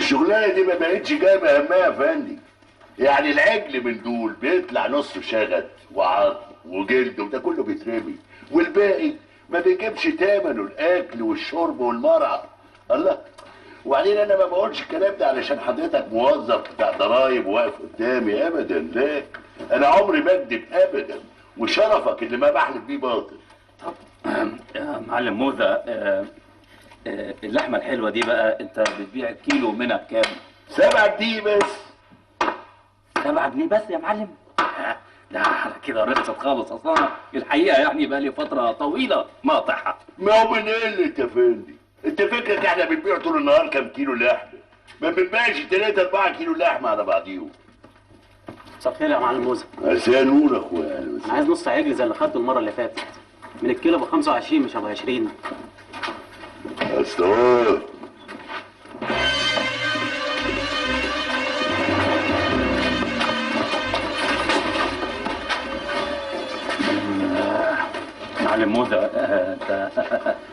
الشغلانه دي ما بقتش جايبه همها يا فندم. يعني العجل من دول بيطلع نص شغل وعظم وجلد وده كله بيترمي، والباقي ما بيجيبش تمنه الاكل والشرب والمرعى. الله. وبعدين انا ما بقولش الكلام ده علشان حضرتك موظف بتاع ضرايب واقف قدامي، ابدا لا. انا عمري ما اكذب ابدا، وشرفك اللي ما بحلف بيه باطل. طب يا معلم موزة، اللحمة الحلوة دي بقى انت بتبيع الكيلو منها بكام؟ 7 جنيه بس. 7 جنيه بس يا معلم؟ ده على كده رخصت خالص. اصلا الحقيقة يعني بقى لي فترة طويلة ما قاطعها. ما هو من قلة يا فندم. انت فكرك احنا بنبيع طول النهار كام كيلو لحمة؟ ما بنبيعش 3 4 كيلو لحمة على بعضيهم. مساء الخير يا معلم موزة. مساء نور يا اخويا. انا عايز نص عجل زي اللي خدته المرة اللي فاتت. من الكيلو ب 25 مش ب 20. استوى. معلم موزة، انت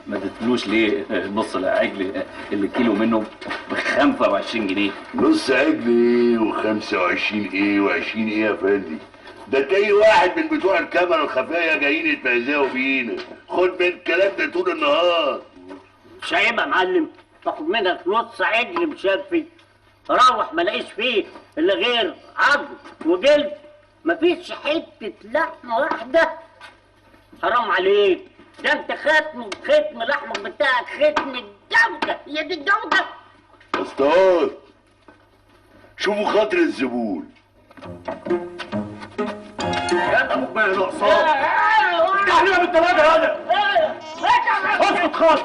ما اديتلوش ليه نص العجل اللي كيلو منه ب 25 جنيه؟ نص عجل ايه و25 ايه و20 ايه يا فندم؟ ده تلاقي واحد من بتوع الكاميرا الخفيه جايين يتميزوا بينا. خد من الكلام ده طول النهار. مش عيب يا معلم تاخد منك نص عجل مشفي، روح ما لاقيش فيه الا غير عظم وجلد، مفيش حته لحمه واحده. حرام عليك، ده انت ختم لحمك بتاعك ختم الجوده. هي دي الجوده؟ استاذ شوفوا خاطر الزبون. يا ابوك ما نقصان افتح لنا من الثلاجه هذا. اسكت خالص.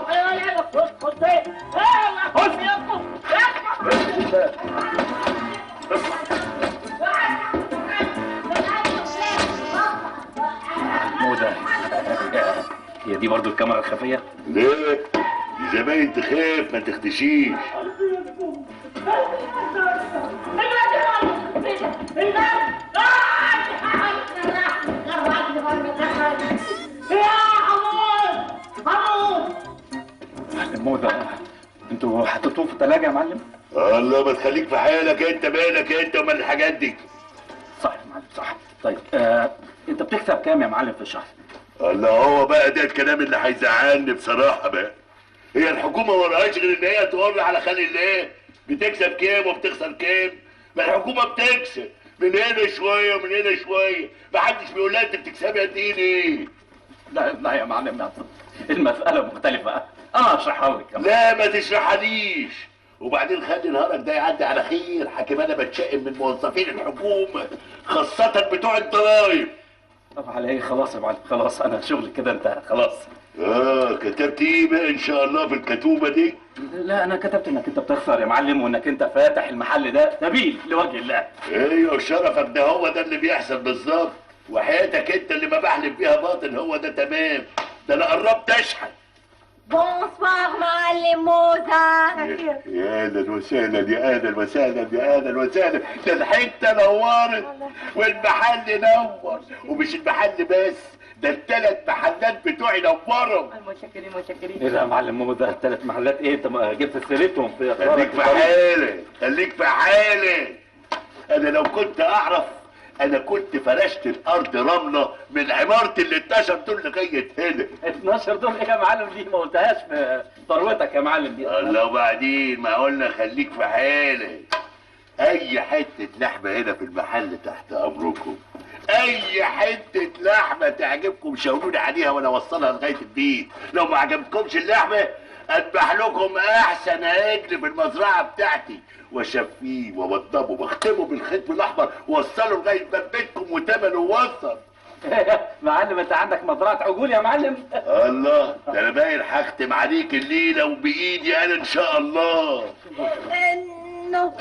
موزة، هي دي برضو الكاميرا الخفيه؟ ليه؟ دي زباين تخاف ما تختشيش. معلم موزة، انتوا حطيتوه في الثلاجه يا معلم؟ الله ما تخليك في حالك، انت مالك انت ومال الحاجات دي. صح يا معلم صح. طيب انت بتكسب كام يا معلم في الشهر؟ الله هو بقى ده الكلام اللي هيزعلني بصراحه بقى. هي الحكومه وراهاش غير ان هي تقول على خلق الله بتكسب كام وبتخسر كام. ما الحكومه بتكسب من هنا شويه ومن هنا شويه، محدش بيقول لها انت بتكسبي قد ايه ليه؟ لا يا معلم، لا المساله مختلفه. انا هشرحها لك. لا ما تشرحليش. وبعدين خلي نهارك ده يعدي على خير. حكيم انا بتشائم من موظفين الحكومه خاصه بتوع الضرايب. طب على ايه؟ خلاص يا معلم خلاص، انا شغلي كده انتهى خلاص. كتبت ايه بقى ان شاء الله في الكتوبه دي؟ لا انا كتبت انك انت بتخسر يا معلم، وانك انت فاتح المحل ده سبيل لوجه الله. ايوه شرفك ده هو ده اللي بيحصل بالظبط، وحياتك انت اللي ما بحلف بيها باطل هو ده تمام. ده انا قربت اشحن. بونسوار معلم موزة. يا اهلا وسهلا يا اهلا وسهلا يا اهلا وسهلا. ده الحته نورت والمحل نور، ومش المحل بس ده ال3 محلات بتوعي نورهم. ايه ده يا معلم موزة؟ ال3 محلات ايه؟ انت ما جبت سيرتهم في خليك في حالك خليك في حالك. انا لو كنت اعرف انا كنت فرشت الارض رمله من عماره ال12 دول لغايه هنا. 12 دول ايه يا معلم؟ دي ما قلتهاش في ثروتك يا معلم دي. الله وبعدين ما قلنا خليك في حالك. اي حته لحمه هنا في المحل تحت امركم. اي حته لحمه تعجبكم شاوروني عليها وانا اوصلها لغايه البيت. لو ما عجبتكمش اللحمه اذبح لكم احسن عجل في المزرعه بتاعتي واشفيه ووضبه واختمه بالختم الاحمر واوصله لغايه باب بيتكم وتمنه وصل. معلم انت عندك مزرعه عجول يا معلم؟ الله ده انا باين هختم عليك الليله وبايدي انا ان شاء الله. نو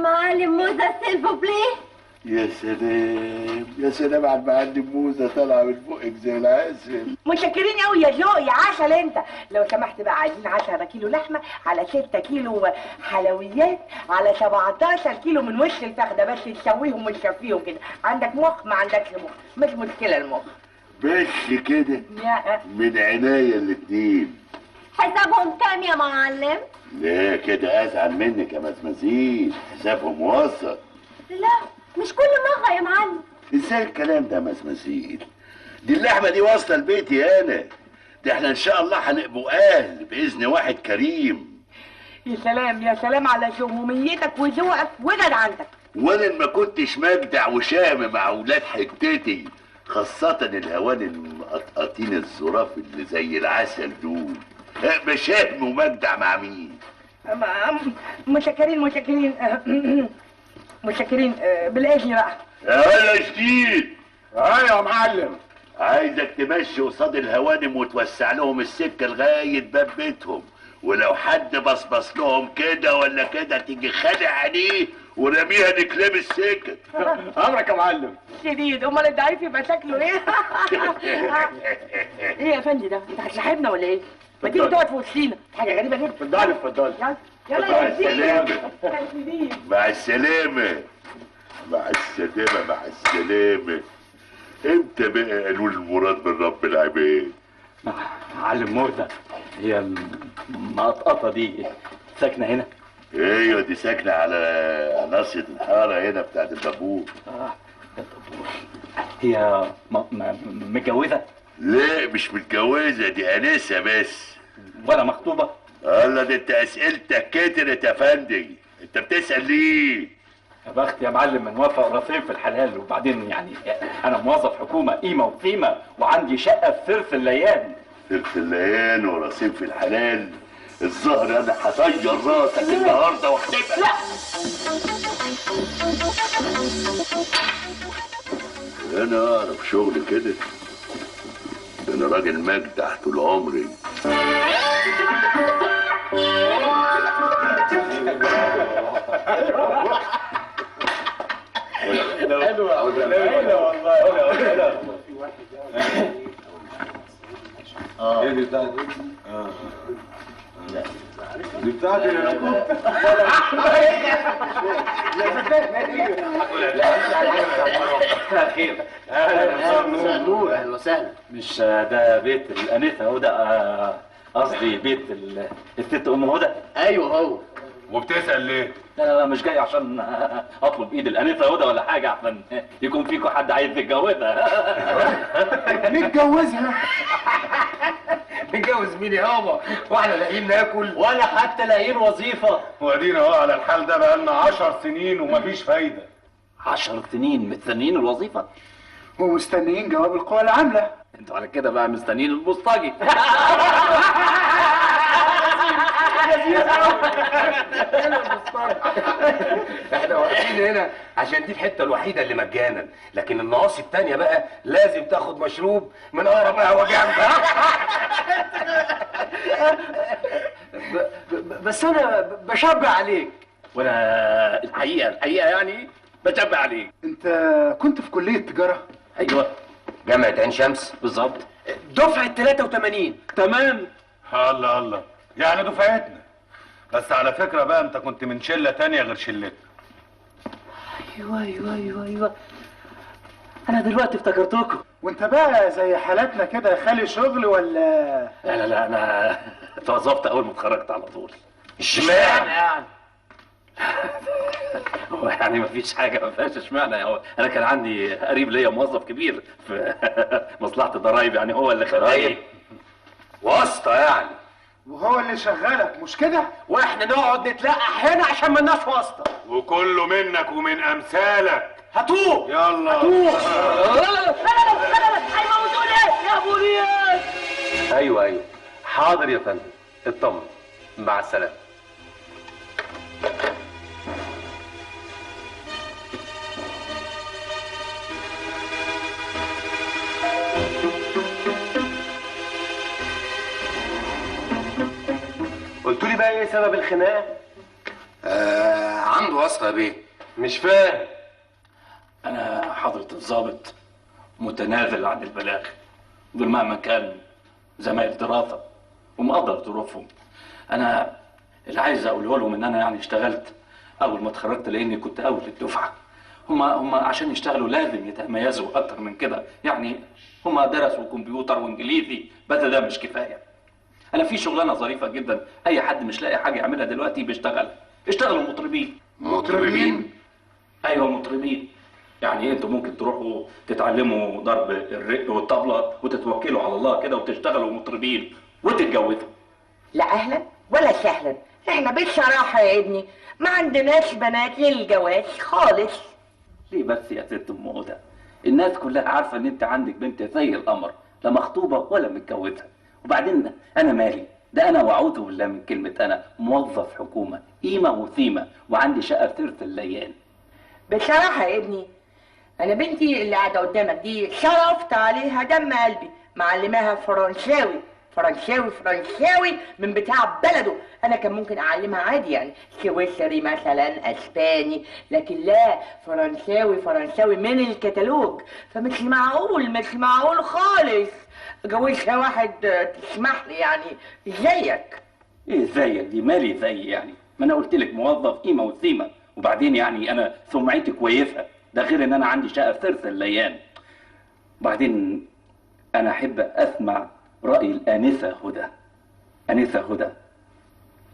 معلم موزة سيلفو بلي. يا سلام يا سلام على المعلم موزة طالعه من بقك زي العسل. متشكرين قوي يا جوي. عسل انت. لو سمحت بقى عايزين 10 كيلو لحمه على 6 كيلو حلويات على 17 كيلو من وش الفخده، بس تسويهم وتشفيهم كده. عندك مخ؟ ما عندكش مخ مش مشكله المخ. بس كده يا من عناية الاتنين. حسابهم كام يا معلم؟ ليه كده ازعل منك يا مزمزيل؟ حسابهم وصل. لا مش كل مرة يا معلم. ازاي الكلام ده يا مزمزيل؟ دي اللحمه دي واصله لبيتي انا. ده احنا ان شاء الله هنبقوا اهل باذن واحد كريم. يا سلام يا سلام على شموميتك وذوقك وجدعنتك. وانا ما كنتش مجدع وشام مع اولاد حتتي، خاصة الهوان المقطقطين الظراف اللي زي العسل دول. بشام ومجدع مع مين؟ متشكرين متشكرين بالاذن بقى. يا جديد. ايوه يا معلم. عايزك تمشي قصاد الهوانم وتوسع لهم السكة لغاية باب بيتهم، ولو حد بصبص لهم كده ولا كده تيجي خالع عليه ورميها نكلاب السكة. امرك يا معلم. شديد. امال الضعيف يبقى شكله ايه؟ ايه يا فندي ده؟ انت هتصاحبنا ولا ايه؟ ما تيجي تقعد في وسطينا، حاجه غريبه جدا. اتفضلي اتفضلي. يلا مع يا السلامة. سيدي. مع السلامة. مع السلامة. مع السلامة. امتى بقى قالوا المراد من رب العباد؟ معلم موزة، هي المقطقطة دي ساكنة هنا؟ ايوه دي ساكنة على ناصية الحارة هنا بتاعت البابور. هي متجوزة؟ لا مش متجوزة، دي أنسة بس. ولا مخطوبة؟ الله ده انت اسئلتك كترت يا فندي، انت بتسأل ليه؟ يا بخت يا معلم من وافق رصيف في الحلال، وبعدين يعني انا موظف حكومة قيمة وقيمة وعندي شقة في سرف الليان. سرف الليان ورصيف في الحلال؟ الظهر انا هطير راسك النهارده واختبئ. لا انا اعرف شغل كده، ده انا راجل مجدع طول عمري. حلوة والله. ايه دي بتاعتي؟ دي بتاعتي اللي انا كنت. خير. اهلا وسهلا. مش ده بيت الأنسة هدى؟ قصدي بيت الست أم هدى؟ ايوه هو. وبتسأل ليه؟ لا مش جاي عشان اطلب ايد الانسه هدى ولا حاجه، عشان يكون فيكم حد عايز يتجوزها. نتجوزها؟ نتجوز مين يابا؟ واحنا لاقيين ناكل ولا حتى لاقيين وظيفه. وادينا اهو على الحال ده بقالنا 10 سنين ومفيش فايده. 10 سنين مستنيين الوظيفه ومستنيين جواب القوى العامله. انتوا على كده بقى مستنيين البوسطجي. احنا واقفين هنا عشان دي الحته الوحيده اللي مجانا، لكن النواصي التانيه بقى لازم تاخد مشروب من اقرب قهوه جنبها. بس انا بشبع عليك. وانا الحقيقه يعني بتابع عليك. انت كنت في كليه تجاره؟ ايوه جامعه عين شمس بالظبط. دفعه 83. تمام. الله يعني دفعتنا. بس على فكره بقى انت كنت من شله تانيه غير شلتنا. ايوه انا دلوقتي افتكرتكم. وانت بقى زي حالاتنا كده خالي شغل ولا؟ لا انا اتوظفت اول ما اتخرجت على طول. اشمعنى يعني؟ هو يعني مفيش حاجه ما فيهاش اشمعنى. هو انا كان عندي قريب ليا موظف كبير في مصلحه الضرايب، يعني هو اللي خلاني واسطه يعني. وهو اللي شغلك مش كده؟ واحنا نقعد نتلقح هنا عشان مالناش واسطه. وكله منك ومن امثالك. هاتوه يلا هيموتوا ليه يا بوليس؟ ايوه حاضر يا فندم، اطمن. مع السلامه. قلت لي بقى ايه سبب الخناقه؟ عنده واسطه يا بيه. مش فاهم. انا حضرة الضابط متنازل عن البلاغ، دول مهما كان زمايل دراسه ومقدر ظروفهم. انا اللي عايز اقوله لهم ان انا يعني اشتغلت اول ما اتخرجت لاني كنت اول الدفعه. هم عشان يشتغلوا لازم يتميزوا اكتر من كده، يعني هم درسوا كمبيوتر وانجليزي بس ده مش كفايه. انا في شغلانه ظريفه جدا، اي حد مش لاقي حاجه يعملها دلوقتي بيشتغل. اشتغلوا مطربين. مطربين؟ ايوه مطربين. يعني انتوا ممكن تروحوا تتعلموا ضرب الرق والطبله وتتوكلوا على الله كده وتشتغلوا مطربين وتتجوزوا. لا اهلا ولا سهلا، احنا بصراحه يا ابني ما عندناش بنات للجواز خالص. ليه بس يا ست ام هدى؟ الناس كلها عارفه ان انت عندك بنت زي القمر، لا مخطوبه ولا متجوزه. وبعدين انا مالي؟ ده انا واعوذ بالله من كلمه انا موظف حكومه قيمه وثيمه وعندي شقه ثلث الليان. بصراحه يا ابني انا بنتي اللي قاعده قدامك دي صرفت عليها دم قلبي، معلماها فرنساوي فرنساوي فرنساوي من بتاع بلده. انا كان ممكن اعلمها عادي يعني سويسري مثلا اسباني، لكن لا، فرنساوي فرنساوي من الكتالوج. فمش معقول مش معقول خالص اجوزها واحد تسمح لي يعني زيك. ايه زيك دي؟ مالي زي يعني؟ ما انا قلت لك موظف قيمه وثيمه، وبعدين يعني انا سمعتي كويسه، ده غير ان انا عندي شقه في ثلث الليان. بعدين انا احب اسمع راي الانسه هدى. انسه هدى،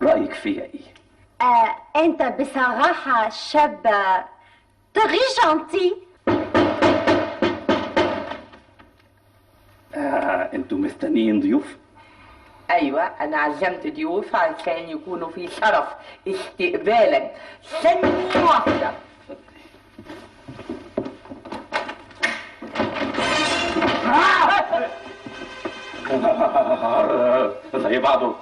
رايك فيا ايه؟ انت بصراحة شاب تري جانتي. انتوا مستنيين ضيوف؟ ايوه انا عزمت ضيوف عشان يكونوا في شرف استقبالك. ثانية واحدة. زي بعضه.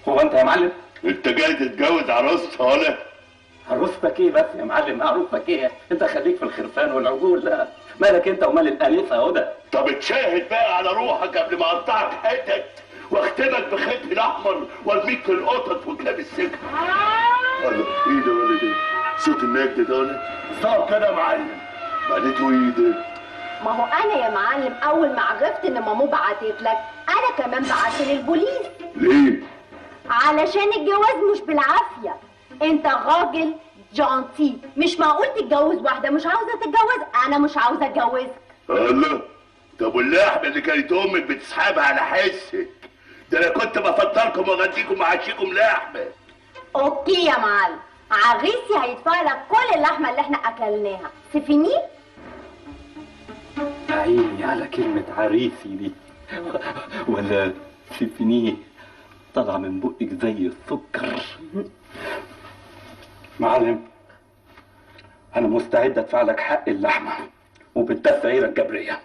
هو انت يا معلم؟ انت جاي تتجوز عروستها ولا؟ عروستك ايه بس يا معلم؟ عروستك ايه؟ انت خليك في الخرفان والعجول. لا مالك انت ومال الانسه هدى؟ طب اتشاهد بقى على روحك قبل ما اقطعك حتت واختمك بخيط الاحمر وارميك في القطط وكلاب السجن. الله، ايه ده ولا ده؟ صوت النجد ده ولا؟ صعب كده يا معلم. بعدته ايه ده؟ ما هو انا يا معلم اول ما عرفت ان مامو بعتت لك انا كمان بعت للبوليس. ليه؟ علشان الجواز مش بالعافية، انت راجل جانتي، مش معقول تتجوز واحدة مش عاوزة تتجوز. انا مش عاوزة اتجوزك. الله، طب واللحمة اللي كانت امك بتسحبها على حسك ده انا كنت بفطركم واغديكم وعشيكم لحمة. اوكي يا معلم، عريسي هيدفع لك كل اللحمة اللي احنا اكلناها. سيفيني؟ عيني على كلمة عريسي دي ولا سيفينيه، طالعة من بقك زي السكر. معلم أنا مستعد أدفع لك حق اللحمة وبالتسعيرة الجبرية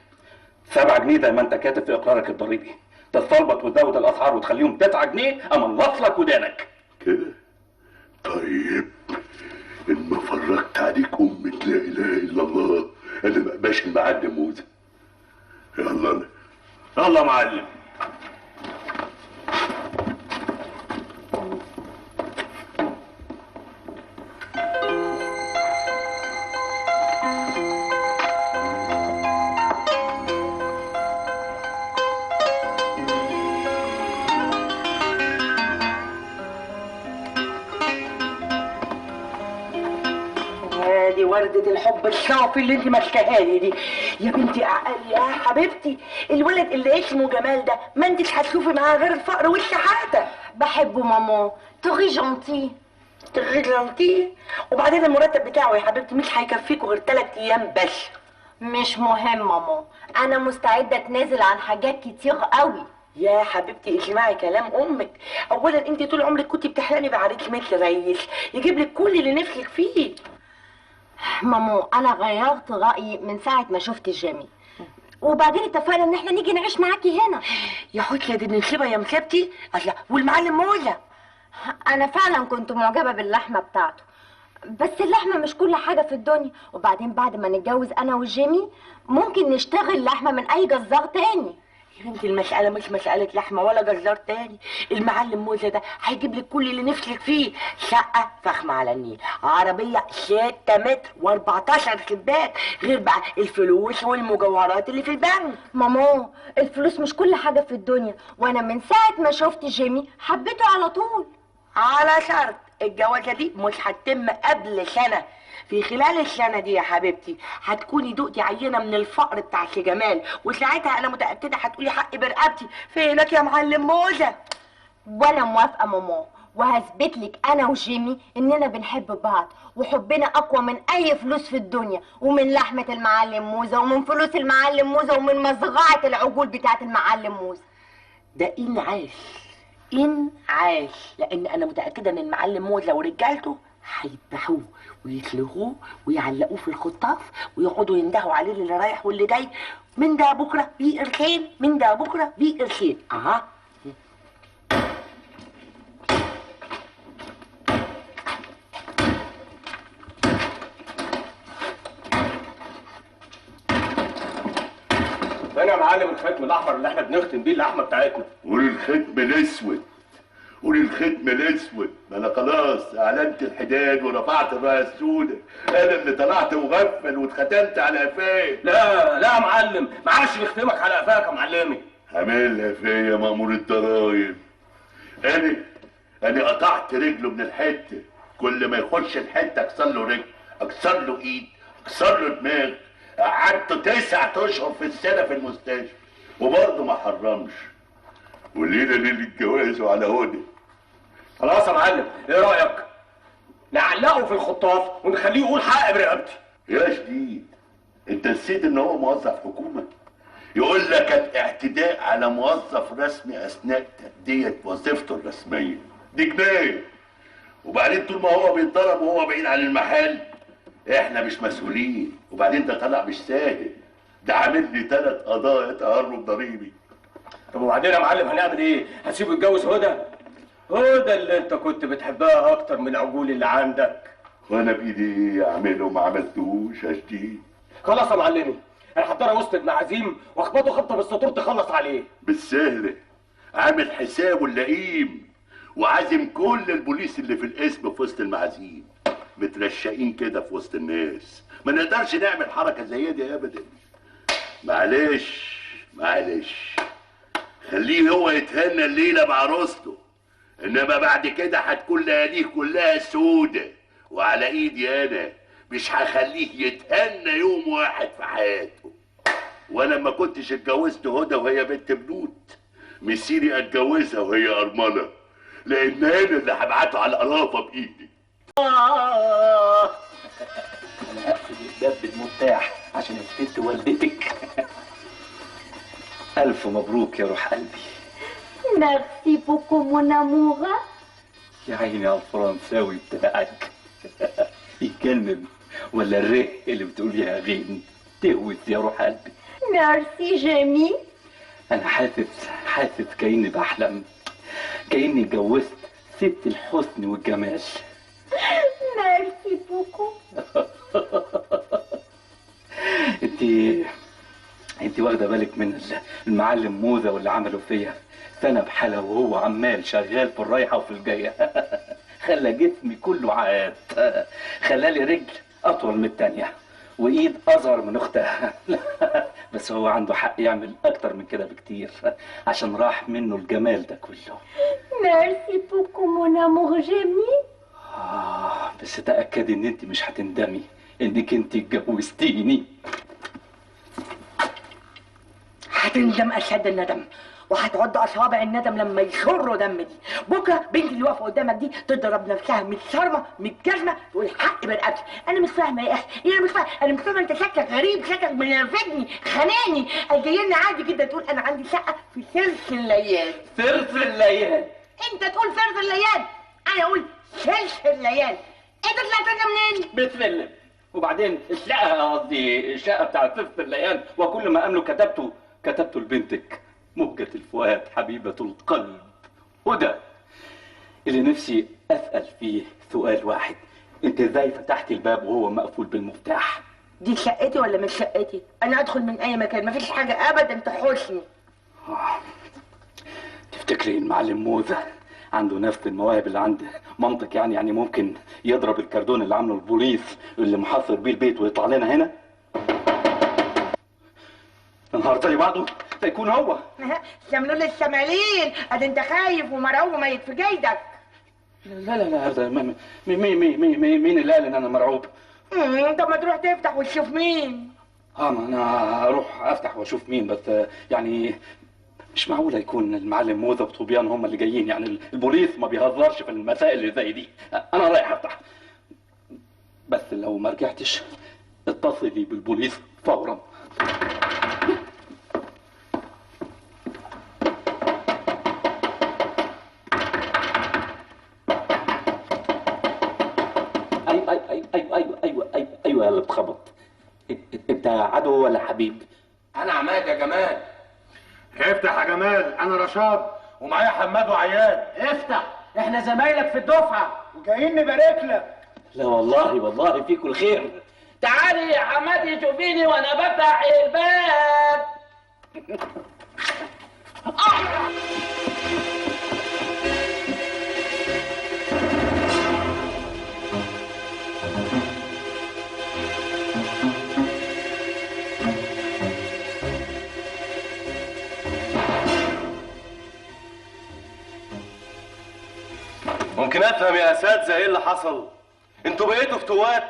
7 جنيه زي ما أنت كاتب في إقرارك الضريبي. تستلبط وتزود الأسعار وتخليهم 9 جنيه أما نوصلك ودانك كده؟ طيب إن ما فرجت عليك أمة لا إله إلا الله أنا ما بقاش المعلم موزة. يلا يلا يا معلم. دي وردة الحب الصافي اللي انت ماسكاها لي دي يا بنتي عقل يا حبيبتي. الولد اللي اسمه جمال ده ما انتش هتشوفي معاه غير الفقر والشحاتة. بحبه ماما، تري جانتي. تغلطيه وبعدين المرتب بتاعه يا حبيبتي مش هيكفيكوا غير 3 ايام بس. مش مهم ماما، انا مستعدة اتنازل عن حاجات كتير قوي. يا حبيبتي اسمعي كلام امك. اولا انت طول عمرك كنت بتحلمي بعريس مثل ريس يجيب لك كل اللي نفسك فيه. مامو انا غيرت رايي من ساعه ما شفت جيمي، وبعدين اتفقنا ان احنا نيجي نعيش معاكي هنا. يا حوتي دي نسيبها يا مسابتي. الله، والمعلم موزة انا فعلا كنت معجبه باللحمه بتاعته، بس اللحمه مش كل حاجه في الدنيا. وبعدين بعد ما نتجوز انا وجيمي ممكن نشتغل لحمه من اي جزار تاني. يا بنتي المسألة مش مسألة لحمة ولا جزار تاني. المعلم موزة ده هيجيب لك كل اللي نفسك فيه. شقة فخمة على النيل، عربية 6 متر و14 شباك، غير بقى الفلوس والمجوهرات اللي في البنك. ماما الفلوس مش كل حاجه في الدنيا، وانا من ساعه ما شفت جيمي حبيته على طول. على شرط الجوازه دي مش هتتم قبل سنه. في خلال السنه دي يا حبيبتي هتكوني دقتي عينه من الفقر بتاع سي جمال، وساعتها انا متاكده هتقولي حقي برقبتي. فينك يا معلم موزه؟ وانا موافقه ماما، وهثبت لك انا وجيمي اننا بنحب بعض، وحبنا اقوى من اي فلوس في الدنيا، ومن لحمه المعلم موزه، ومن فلوس المعلم موزه، ومن مصغعه العجول بتاعه المعلم موزه. ده ان عاش، ان عاش، لان انا متاكده ان المعلم موزه ورجالته هيذبحوه ويسلخوه ويعلقوه في الخطاف ويقعدوا يندهوا عليه اللي رايح واللي جاي، من ده بكره بيه قرشين، من ده بكره بيه قرشين. اها فين يا معلم الختم الاحمر اللي احنا بنختم بيه اللحمه بتاعتنا؟ قول الختم الاسود، قول الختم الاسود. ما انا خلاص اعلنت الحداد ورفعت الرايه السوداء، انا اللي طلعت مغفل واتختمت على قفاي. لا لا يا معلم، ما عادش نختمك على قفاك يا معلمي. عاملها فيا مأمور الضرايب. انا قطعت رجله من الحته، كل ما يخش الحته اكسر له رجل، اكسر له ايد، اكسر له دماغ. قعدت 9 اشهر في السنه في المستشفى وبرضه ما حرمش. ولينا ليله جوازه على هدى. خلاص يا معلم، ايه رايك نعلقه في الخطاف ونخليه يقول حق برقبتي؟ يا شديد، انت نسيت ان هو موظف حكومه؟ يقول لك الاعتداء على موظف رسمي اثناء تأدية وظيفته الرسميه دي جنايه. وبعدين طول ما هو بيتضرب وهو بعيد عن المحل احنا مش مسؤولين. وبعدين ده طلع مش ساهل، ده عامل لي 3 قضايا تهرب ضريبي. طب وبعدين يا معلم هنعمل ايه؟ هسيبه يتجوز هدى؟ هدى اللي انت كنت بتحبها اكتر من العجول اللي عندك. وانا بايدي ايه اعمله ما عملتوش يا شديد. خلاص يا معلمي، انا هضطر وسط ابن عزيم واخبطه خبطه بالسطور تخلص عليه. بالسهله، عامل حسابه اللئيم وعازم كل البوليس اللي في القسم في وسط المعازيم، مترشقين كده في وسط الناس. ما نقدرش نعمل حركه زي دي ابدا. معلش معلش، خليه هو يتهنى الليله بعروسته، انما بعد كده هتكون لياليه كلها سودة وعلى ايدي انا. مش هخليه يتهنى يوم واحد في حياته. وانا ما كنتش اتجوزت هدى وهي بنت بنوت، مسيري اتجوزها وهي ارمله، لان انا اللي هبعته على القرافه بايدي. انا هقفل الباب بالمفتاح عشان الست والدتك. الف مبروك يا روح قلبي. ميرسي بوكو مون امور. يا عيني على الفرنساوي بتاعك. يتكلم ولا الرق اللي بتقوليها غين تهوس يا روح قلبي. ميرسي جيمي. انا حاسس كأني بحلم، كأني اتجوزت ست الحسن والجمال. ميرسي بوكو. انت واخده بالك من المعلم موزه واللي عمله فيا؟ سنه بحالها وهو عمال شغال في الرايحه وفي الجايه. خلى جسمي كله عاد، خلالي رجل اطول من التانيه وايد اصغر من اختها. بس هو عنده حق يعمل اكتر من كده بكتير عشان راح منه الجمال ده كله. ميرسي بوكو مون امور جيمي. بس تأكدي ان انت مش هتندمي انك انت اتجوزتيني. هتندم اشد الندم، وهتعض اصابع الندم لما يشروا دم دي. بكره بنتي اللي واقفه قدامك دي تضرب نفسها 100 صرمه 100 جزمه تقول حق برقبتي. انا مش فاهمه يا اخي، انا مش فاهمه، انا مش فاهمه. انت شكلك غريب، شكلك منرفزني خاناني. جاي لنا عادي كده تقول انا عندي شقه في سلس الليال. سلس الليال؟ انت تقول سلس الليال، انا اقول سلس الليال. انت طلعت لنا منين؟ بتسلم. وبعدين الشقه بتاعت سلس الليال، وكل ما امله كتبته لبنتك مهجة الفؤاد حبيبة القلب هدى، اللي نفسي أسأل فيه سؤال واحد. انت ازاي فتحت الباب وهو مقفول بالمفتاح؟ دي شقتي ولا مش شقتي؟ انا ادخل من اي مكان، مفيش حاجه ابدا تحوشني. تفتكري المعلم موزة عنده نفس المواهب اللي عند مامتك؟ يعني ممكن يضرب الكردون اللي عامله البوليس اللي محاصر بيه البيت ويطلع لنا هنا؟ النهار زي بعضه سيكون هو. شملول الشمالين، ادي انت خايف ومرعوب وميت في جيدك. لا لا لا، هذا مين اللي قال ان انا مرعوب؟ طب ما تروح تفتح وتشوف مين. ما انا اروح افتح واشوف مين، بس يعني مش معقوله يكون المعلم موزة وطوبيان هم اللي جايين، يعني البوليس ما بيهزرش في المسائل اللي زي دي. انا رايح افتح، بس لو ما رجعتش اتصلي بالبوليس فورا. ايوه اللي بتخبط. انت عدو ولا حبيب؟ انا عماد يا جمال. افتح يا جمال، انا رشاد ومعايا حماد وعياد. افتح، احنا زمايلك في الدفعه وجايين نبارك لك. لا والله فيكم الخير. تعالي يا حمادي شوفيني وانا بفتح الباب. ممكن افهم يا اساتذه ايه اللي حصل؟ انتوا بقيتوا فتوات.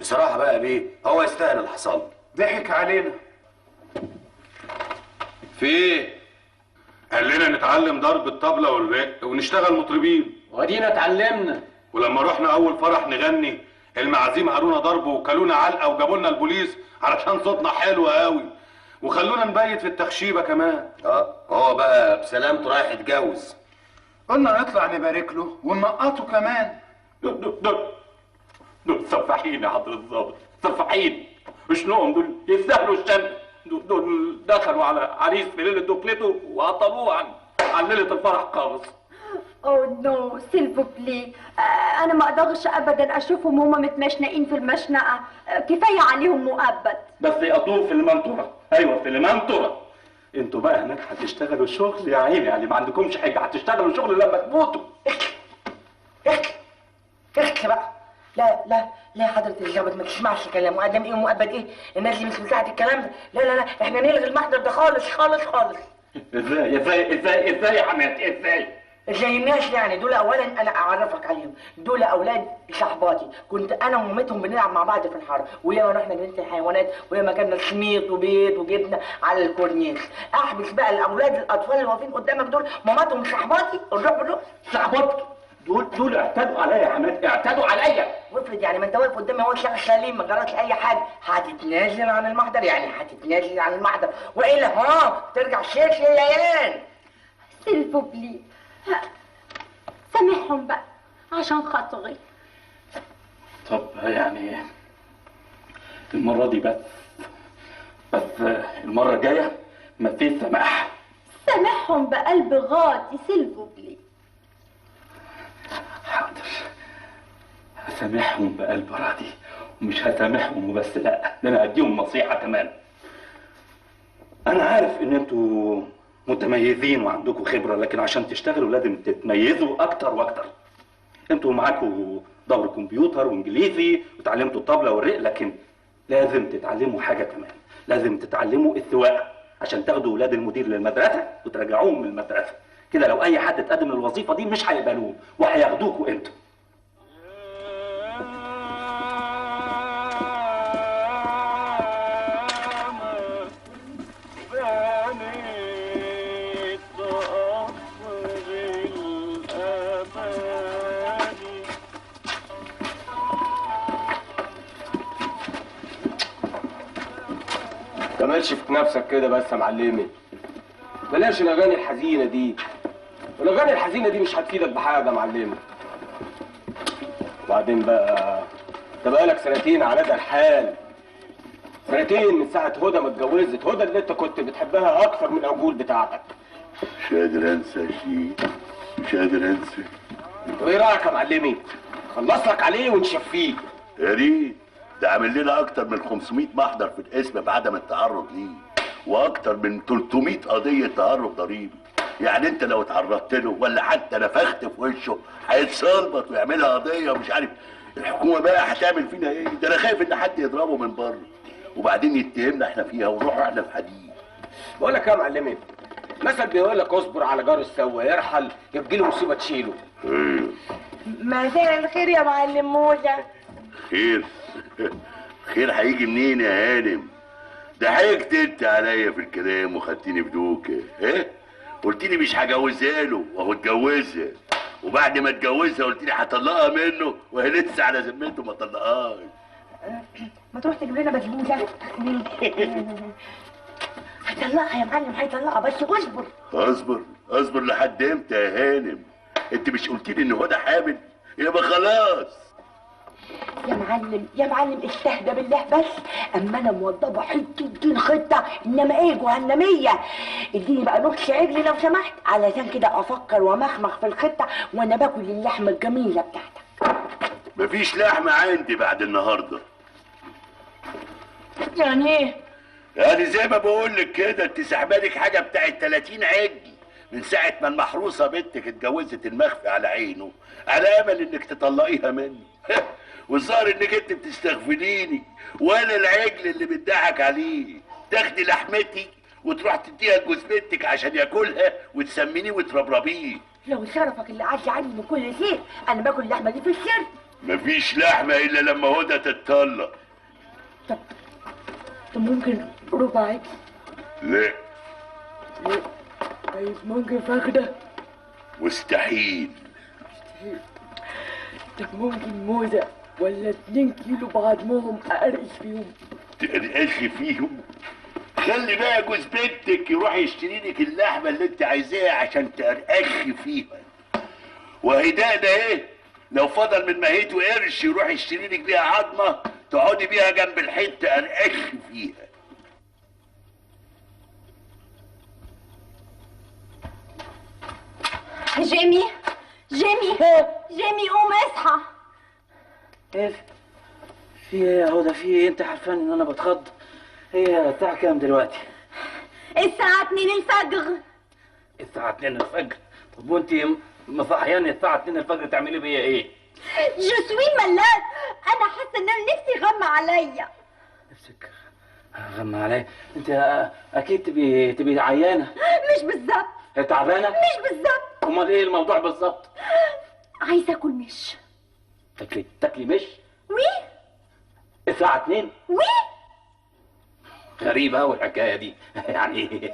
بصراحه بقى بيه، هو يستاهل اللي حصل. ضحك علينا. في ايه؟ قال لنا نتعلم ضرب الطبلة والرق ونشتغل مطربين، ودينا اتعلمنا. ولما رحنا اول فرح نغني المعازيم هارونا ضرب وكلونا علقه وجابوا لنا البوليس علشان صوتنا حلو قوي، وخلونا نبيت في التخشيبه كمان. هو بقى بسلامته رايح يتجوز. قلنا نطلع نبارك له وننقطه كمان. دول سفاحين يا حضرة الظابط، سفاحين. شنوهم دول؟ يستاهلوا الشن. دول دخلوا على عريس في ليله دخلته وقطلوه عن ليله الفرح خالص. اوه نو سيلفو بلي، انا ما اقدرش ابدا اشوفهم هما متمشنقين في المشنقه. كفايه عليهم مؤبد. بس يقطوه في المنطوره. ايوه في المنطوره. انتوا بقى هناك هتشتغلوا شغل يا عيني، يعني ما عندكمش حاجه، هتشتغلوا شغل لما تموتوا. اخت بقى. لا لا لا يا حضرة الظابط، ما تسمعش كلام مقدم ايه ومؤبد ايه، الناس اللي مش بتاعت الكلام ده. لا لا لا، احنا نلغي المحضر ده خالص خالص خالص. ازاي يا حماد؟ ازاي؟ زي الناس يعني. دول اولا انا اعرفك عليهم، دول اولاد صحباتي، كنت انا ومامتهم بنلعب مع بعض في الحاره، وياما رحنا جنينه الحيوانات، وياما كنا سميط وبيض وجبنه على الكورنيش. احبس بقى الاولاد الاطفال اللي واقفين قدامك دول ماماتهم صحباتي، نروح بالروح. صحباتك دول اعتدوا عليا يا حماد، اعتدوا عليا. وافرض يعني ما انت واقف قدامي اهو شخص سليم ما جرالش اي حاجه، هتتنازل عن المحضر؟ يعني هتتنازل عن المحضر والا ترجع شيخ للعيال. سيلفو بلي، سامحهم بقى عشان خاطري. طب يعني المرة دي بس المرة الجاية مفيش سماح. سامحهم بقلب غاضي سيلفو بلي. حاضر، هسامحهم بقلب راضي، ومش هسامحهم وبس، لا ده انا هديهم نصيحة كمان. انا عارف ان انتوا متميزين وعندكم خبرة، لكن عشان تشتغلوا لازم تتميزوا اكتر واكتر. انتوا معاكم دور كمبيوتر وانجليزي وتعلمتوا الطبلة والرق، لكن لازم تتعلموا حاجة كمان، لازم تتعلموا السواقة عشان تاخدوا ولاد المدير للمدرسة وترجعوهم من المدرسة. كده لو اي حد اتقدم للوظيفة دي مش هيقبلوه وهياخدوكوا انتوا. تمالش في نفسك كده بس يا معلمي، بلاش الاغاني الحزينه دي. الاغاني الحزينه دي مش هتفيدك بحاجه يا معلمي. وبعدين بقى انت بقالك سنتين على ده الحال، سنتين من ساعه هدى ما اتجوزت، هدى اللي انت كنت بتحبها اكثر من العجول بتاعتك. مش قادر انسى يا شيخ، مش قادر انسى. طب ايه رايك يا معلمي؟ خلص لك عليه ونشفيه. يا ريت، ده عامل لنا اكتر من 500 محضر في القسم بعدم التعرض ليه، واكتر من 300 قضيه تهرب ضريبي. يعني انت لو اتعرضت له ولا حتى نفخت في وشه هيتصلبط ويعملها قضيه ومش عارف الحكومه بقى هتعمل فينا ايه. ده انا خايف ان حد يضربه من بره وبعدين يتهمنا احنا فيها ونروح احنا في حديد. بقول لك يا معلمي، مثل بيقول لك اصبر على جار السوا، يرحل يبقى له مصيبه تشيله. مساء الخير يا معلم موسى. خير؟ خير هيجي منين يا هانم؟ ضحكت انت عليا في الكلام وخدتني بدوكه، ايه؟ قلت لي مش هجوزها له وهو اتجوزها، وبعد ما اتجوزها قلت لي هطلقها منه وهي لسه على ذمته ما طلقهاش. ما تروح تجيب لنا بسبوسه. هيطلقها يا معلم، هيطلقها، بس اصبر. اصبر لحد امتى يا هانم؟ انت مش قلت لي ان هدى حامل؟ يبقى خلاص. يا معلم استهدى بالله بس. اما انا موضبه حته خطه، انما ايه جهنميه. اديني بقى نص عجل لو سمحت، علشان كده افكر ومخمخ في الخطه وانا باكل اللحمه الجميله بتاعتك. مفيش لحمه عندي بعد النهارده. يعني ايه؟ يعني زي ما بقول لك كده، انت سحبالك حاجه بتاعت 30 عجل من ساعه ما المحروسه بنتك اتجوزت المخفي على عينه، على امل انك تطلقيها مني. والظاهر انك انت بتستغفليني وانا العجل اللي بتضحك عليه. تاخدي لحمتي وتروح تديها لجوز بنتك عشان ياكلها وتسمينيه وتربربيه. لو شرفك اللي عاش عني من كل شيء، انا باكل اللحمه دي في السر. مفيش لحمه الا لما هدى تتطلق. طب ممكن ربع عجل؟ لا. طيب ممكن فخده؟ مستحيل. طب ممكن موزة ولا 2 كيلو بعضمهم اقرقش فيهم؟ تقرقشي فيهم؟ خلي بقى جوز بنتك يروح يشتري لك اللحمه اللي انت عايزاها عشان تقرقشي فيها. وهدانا ايه؟ لو فضل من ماهيته قرش يروح يشتري لك بيها عظمه تقعدي بيها جنب الحيط تقرقشي فيها. جيمي قوم اصحى. ايه في ايه يا هدى؟ في ايه؟ انت عارفان ان انا بتخض. هي الساعة كام دلوقتي؟ الساعة 2 الفجر. الساعة 2 الفجر؟ طب وانت مصحياني الساعة 2 الفجر تعملي بيا ايه؟ جو سوي ملاك، انا حاسة ان نفسي غمى عليا. نفسك غمى عليا؟ انت اكيد تبي عيانة. مش بالظبط. تعبانة؟ مش بالظبط. امال ايه الموضوع بالظبط؟ عايزة اكل مش. تاكلي مش؟ وي الساعة 2؟ وي غريبة أوي الحكاية دي. يعني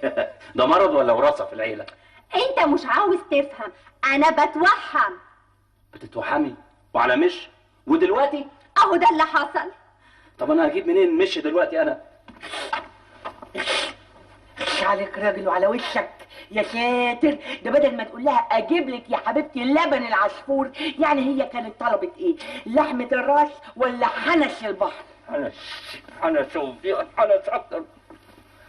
ده مرض ولا وراثة في العيلة؟ انت مش عاوز تفهم، انا بتوحم. بتتوحمي؟ وعلى مش؟ ودلوقتي؟ اهو ده اللي حصل. طب انا هجيب منين مش دلوقتي انا؟ عليك راجل وعلى وشك يا ساتر. ده بدل ما تقول لها اجيب لك يا حبيبتي اللبن العصفور، يعني هي كانت طلبت ايه؟ لحمه الراس ولا حنش البحر؟ حنش وفي حنش اكتر.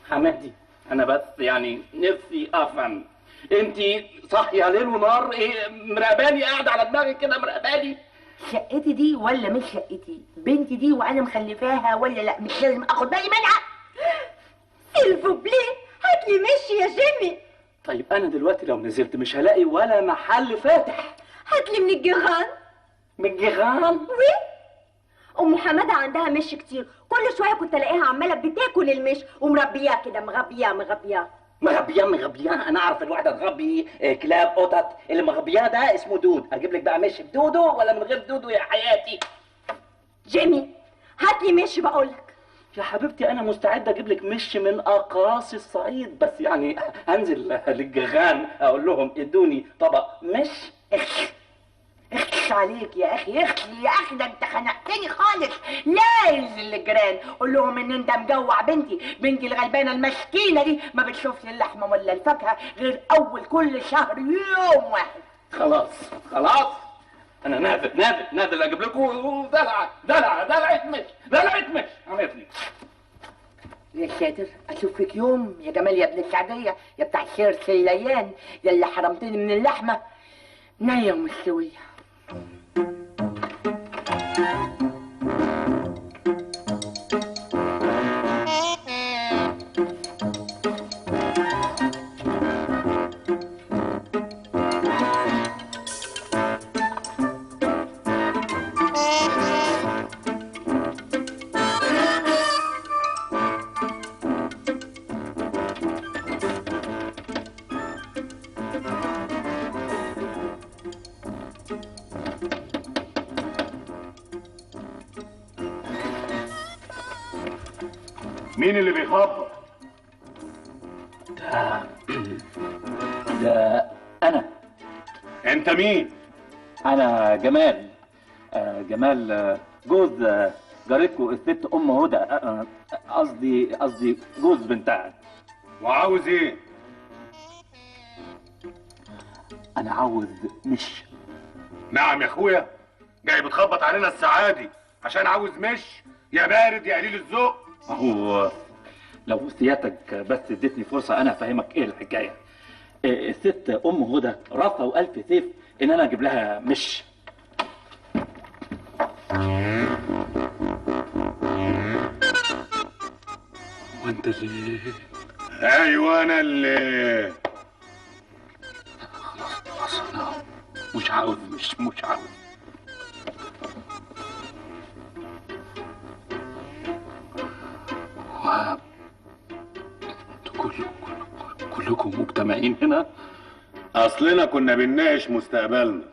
حمادي انا بس يعني نفسي افهم، انت صاحيه ليل ونهار ايه مراقباني؟ قاعده على دماغي كده مراقباني؟ شقتي دي ولا مش شقتي؟ بنتي دي وانا مخلفاها ولا لا؟ مش لازم اخد بالي منها؟ سيلفو بلي هاتلي مشي يا جيمي. طيب انا دلوقتي لو نزلت مش هلاقي ولا محل فاتح. هاتلي من الجيران. من الجيران؟ وي ام حماده عندها مش كتير، كل شويه كنت الاقيها عماله بتاكل المش ومربياه كده، مغبياه. انا اعرف الواحده تغبي كلاب قطط، اللي مغبياه ده اسمه دود. اجيب لك بقى مش بدودو ولا من غير دودو يا حياتي؟ جيمي هاتلي مش بقولك. يا حبيبتي انا مستعد اجيب لك مش من اقاصي الصعيد، بس يعني هنزل للجيران اقول لهم ادوني طبق مش. اخش عليك يا اخي، يا اخي ده انت خنقتني خالص. لا انزل للجيران قول لهم ان انت مجوع بنتي الغلبانه المسكينه دي ما بتشوفش اللحمه ولا الفاكهه غير اول كل شهر يوم واحد. خلاص انا نازل اجيب لكم دلعه مش عملتني. يا ساتر، اشوف فيك يوم يا جمال يا ابن السعديه يا بتاع الشير سليان يا اللي حرمتني من اللحمه نيه ومستويه. مين اللي بيخبط؟ ده انا انت مين؟ انا جمال. جمال، جوز جارتكو الست ام هدى. قصدي جوز بنتها. وعاوز ايه؟ انا عاوز مش. نعم يا اخويا، جاي بتخبط علينا السعادي عشان عاوز مش؟ يا بارد يا قليل الذوق. هو لو سيادتك بس اديتني فرصه انا افهمك ايه الحكايه. الست ام هدى رافضه والف سيف ان انا اجيب لها مش. وانت اللي. ايوه انا اللي. خلاص انا مش عاوز مش عاوز. كلكم مجتمعين هنا؟ اصلنا كنا بنناقش مستقبلنا.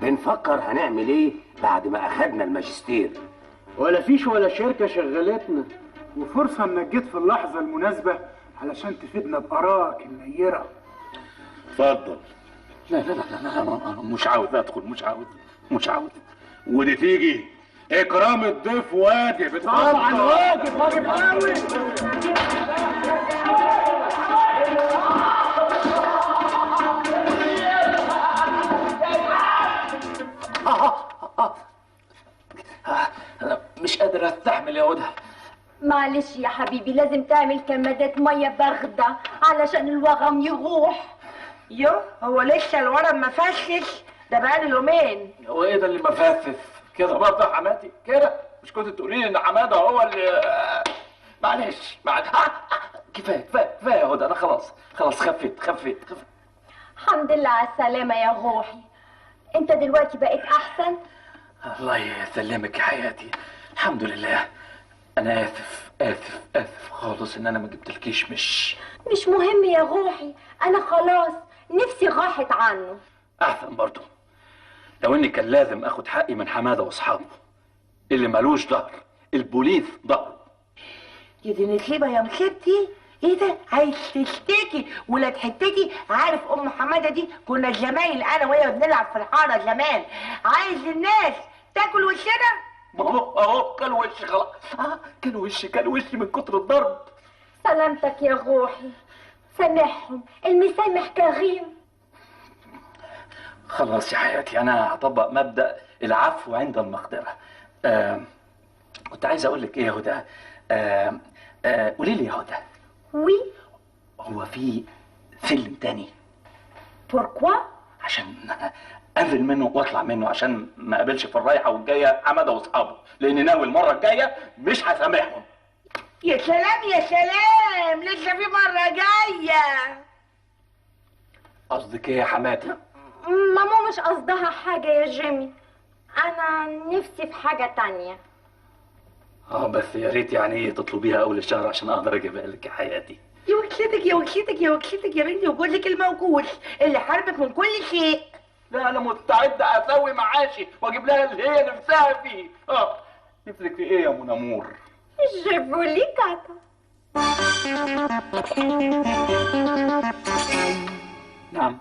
بنفكر هنعمل ايه بعد ما اخدنا الماجستير. ولا فيش ولا شركة شغلتنا، وفرصة انك جيت في اللحظة المناسبة علشان تفيدنا بآرائك النيرة. اتفضل. لا انا مش عاوز ادخل، مش عاوز. ودي تيجي اكرام الضيف واجب. طبعا واجب قوي. انا مش قادر استحمل يا هدى. معلش يا حبيبي، لازم تعمل كمادات ميه باردة علشان الوغم يروح. هو لسه الورم ما فشش؟ ده بقاله يومين. هو ايه ده اللي مفافف كده برضه يا حماتي كده؟ مش كنت تقولي لي ان حماده هو اللي. معلش كفايه يا هدى. انا خلاص خفيت. الحمد لله على السلامة يا روحي. انت دلوقتي بقيت احسن؟ الله يسلمك يا حياتي، الحمد لله. انا اسف خالص ان انا ما جبتلكيش مش مهم يا روحي، انا خلاص نفسي راحت عنه. احسن برضه. لو اني كان لازم اخد حقي من حماده واصحابه اللي مالوش ظهر، البوليس ظهر. يا دي نسيبة يا مصيبتي. ايه ده؟ عايز تشتكي ولاد حتتي؟ عارف ام حماده دي كنا زمايل انا وهي بنلعب في الحاره زمان. عايز الناس تاكل وشنا؟ اهو كان وشي خلاص. كان وشي من كتر الضرب. سلامتك يا روحي، سامحهم، المسامح كريم. خلاص يا حياتي، انا هطبق مبدأ العفو عند المقدرة. كنت عايز اقول لك ايه يا هدى. قولي لي يا هدى. وي. هو في فيلم تاني؟ بوركوا؟ عشان انزل منه واطلع منه، عشان ما اقابلش في الرايحه والجايه حماده واصحابه، لاني ناوي المره الجايه مش هسامحهم. يا سلام لسه في مره جايه. قصدك ايه يا حماتي؟ ماما مش قصدها حاجة يا جيمي، أنا نفسي في حاجة تانية. بس يا ريت يعني تطلبيها أول الشهر عشان أقدر أجيبها لك يا حياتي. يا وكلتك يا بنتي، وجوزك الموجود اللي حاربك من كل شيء. لا أنا مستعد أسوي معاشي وأجيب لها اللي هي نفسها فيه. نفسك في إيه يا منامور؟ جيبولي كاكا. نعم.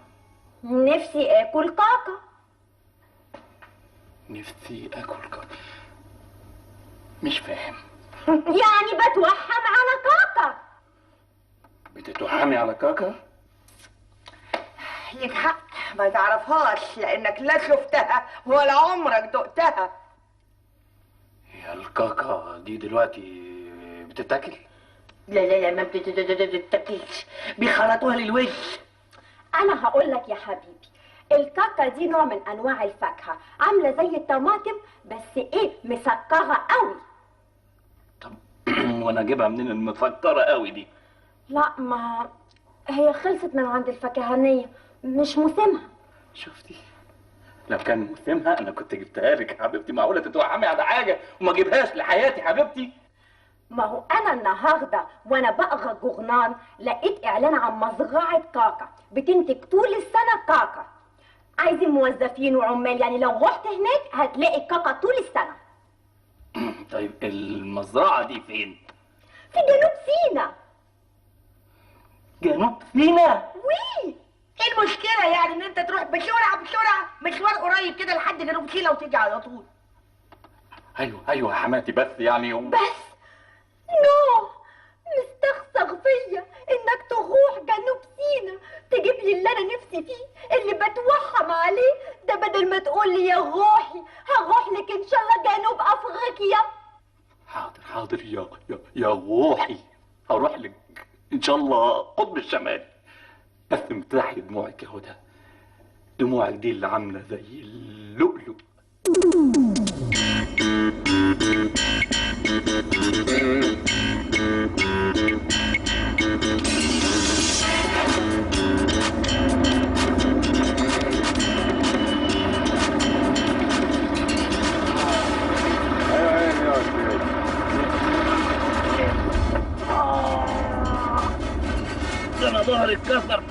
نفسي آكل كاكا. نفسي آكل كاكا. مش فاهم. يعني بتوحم على كاكا. بتتوحمي على كاكا؟ ليك حق ما تعرفهاش لانك لا شفتها ولا عمرك دقتها. هي الكاكا دي دلوقتي بتتاكل؟ لا ما بتتاكلش، بيخلطوها للوش. أنا هقول لك يا حبيبي، الكاكا دي نوع من أنواع الفاكهة، عاملة زي الطماطم بس إيه مسكرة قوي. طب وأنا أجيبها منين المسكرة قوي دي؟ لا، ما هي خلصت من عند الفكهانية، مش موسمها. شفتي؟ لو كان موسمها أنا كنت جبتها لك يا حبيبتي. معقولة تتوحمي على حاجة وما أجيبهاش لحياتي حبيبتي؟ ما هو أنا النهاردة وأنا بقرا جورنال لقيت إعلان عن مزرعة كاكا بتنتج طول السنة كاكا. عايزين موظفين وعمال، يعني لو رحت هناك هتلاقي كاكا طول السنة. طيب المزرعة دي فين؟ في جنوب سيناء. جنوب سيناء؟ وي. ايه المشكله يعني ان انت تروح بسرعه مشوار قريب كده لحد جنوب سيناء وتيجي على طول؟ ايوه يا حماتي، بس يعني بس نو، مستخسر فيا انك تروح جنوب سيناء تجيب لي اللي انا نفسي فيه اللي بتوحم عليه ده، بدل ما تقول لي يا روحي هروح لك ان شاء الله جنوب افريقيا. حاضر يا روحي، هروح لك ان شاء الله قطب الشمال. بس امتحي دموعك يا هدى، دموعك دي اللي عامله زي اللؤلؤ. ده انا ظهري اتكسر.